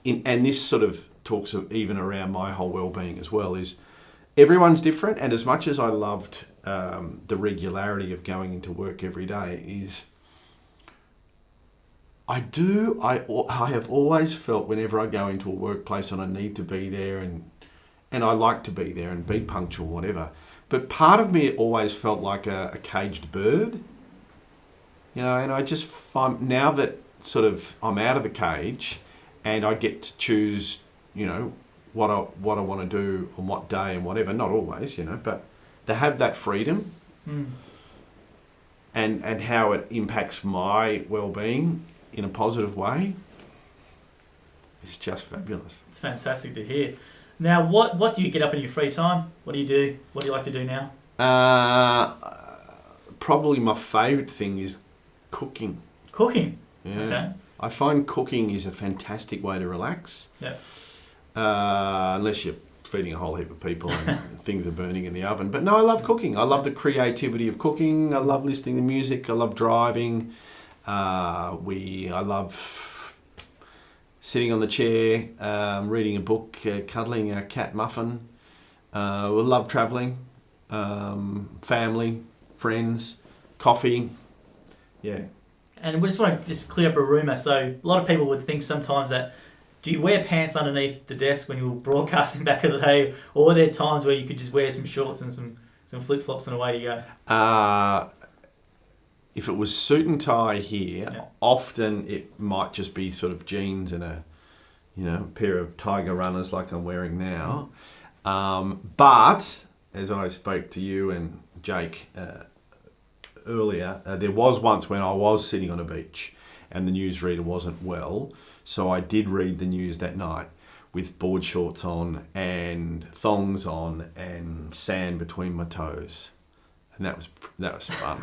and this sort of talks even around my whole well-being as well, is everyone's different. And as much as I loved the regularity of going into work every day, is I have always felt whenever I go into a workplace and I need to be there and I like to be there and be punctual, whatever. But part of me always felt like a caged bird, you know, and I just find now that sort of I'm out of the cage and I get to choose, you know, what I want to do on what day and whatever. Not always, but to have that freedom and how it impacts my well-being in a positive way is just fabulous. It's fantastic to hear. Now, what do you get up in your free time? What do you do? What do you like to do now? Probably my favourite thing is cooking. Cooking? Yeah. Okay. I find cooking is a fantastic way to relax. Yeah. Unless you're feeding a whole heap of people and things are burning in the oven. But no, I love cooking. I love the creativity of cooking. I love listening to music. I love driving. I love sitting on the chair, reading a book, cuddling a cat Muffin. We love travelling, family, friends, coffee. Yeah. And we just want to clear up a rumour. So a lot of people would think sometimes that, do you wear pants underneath the desk when you were broadcasting back in the day, or are there times where you could just wear some shorts and some flip-flops and away you go? If it was suit and tie here, often it might just be sort of jeans and a pair of Tiger runners like I'm wearing now. But as I spoke to you and Jake earlier, there was once when I was sitting on a beach and the newsreader wasn't well, so I did read the news that night with board shorts on and thongs on and sand between my toes, and that was fun.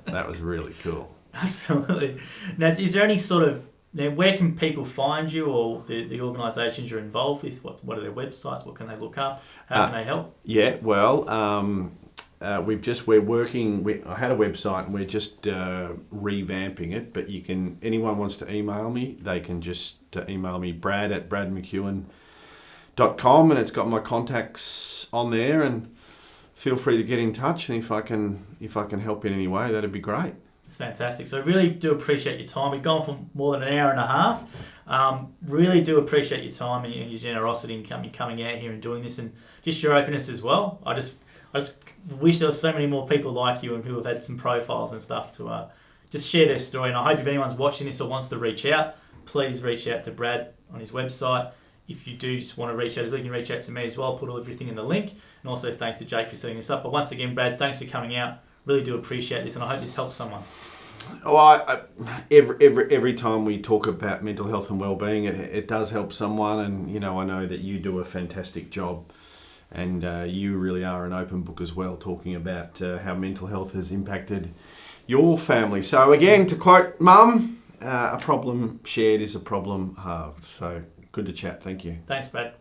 That was really cool. Absolutely. Now, is there any sort of, where can people find you, or the organisations you're involved with? What are their websites? What can they look up? How can they help? Yeah, well, we're working. I had a website and we're just revamping it. But anyone wants to email me, they can just email me brad@bradmcewan.com, and it's got my contacts on there. And feel free to get in touch. And if I can help in any way, that'd be great. It's fantastic. So I really do appreciate your time. We've gone for more than an hour and a half. Really do appreciate your time and your generosity in coming out here and doing this, and just your openness as well. I just wish there was so many more people like you and who have had some profiles and stuff to just share their story. And I hope if anyone's watching this or wants to reach out, please reach out to Brad on his website. If you do just want to reach out as well, you can reach out to me as well. I'll put everything in the link. And also thanks to Jake for setting this up. But once again, Brad, thanks for coming out. Really do appreciate this, and I hope this helps someone. Well, every time we talk about mental health and well-being, it does help someone, and I know that you do a fantastic job, and you really are an open book as well, talking about how mental health has impacted your family. So again, to quote Mum, a problem shared is a problem halved. So good to chat. Thank you. Thanks, Brad.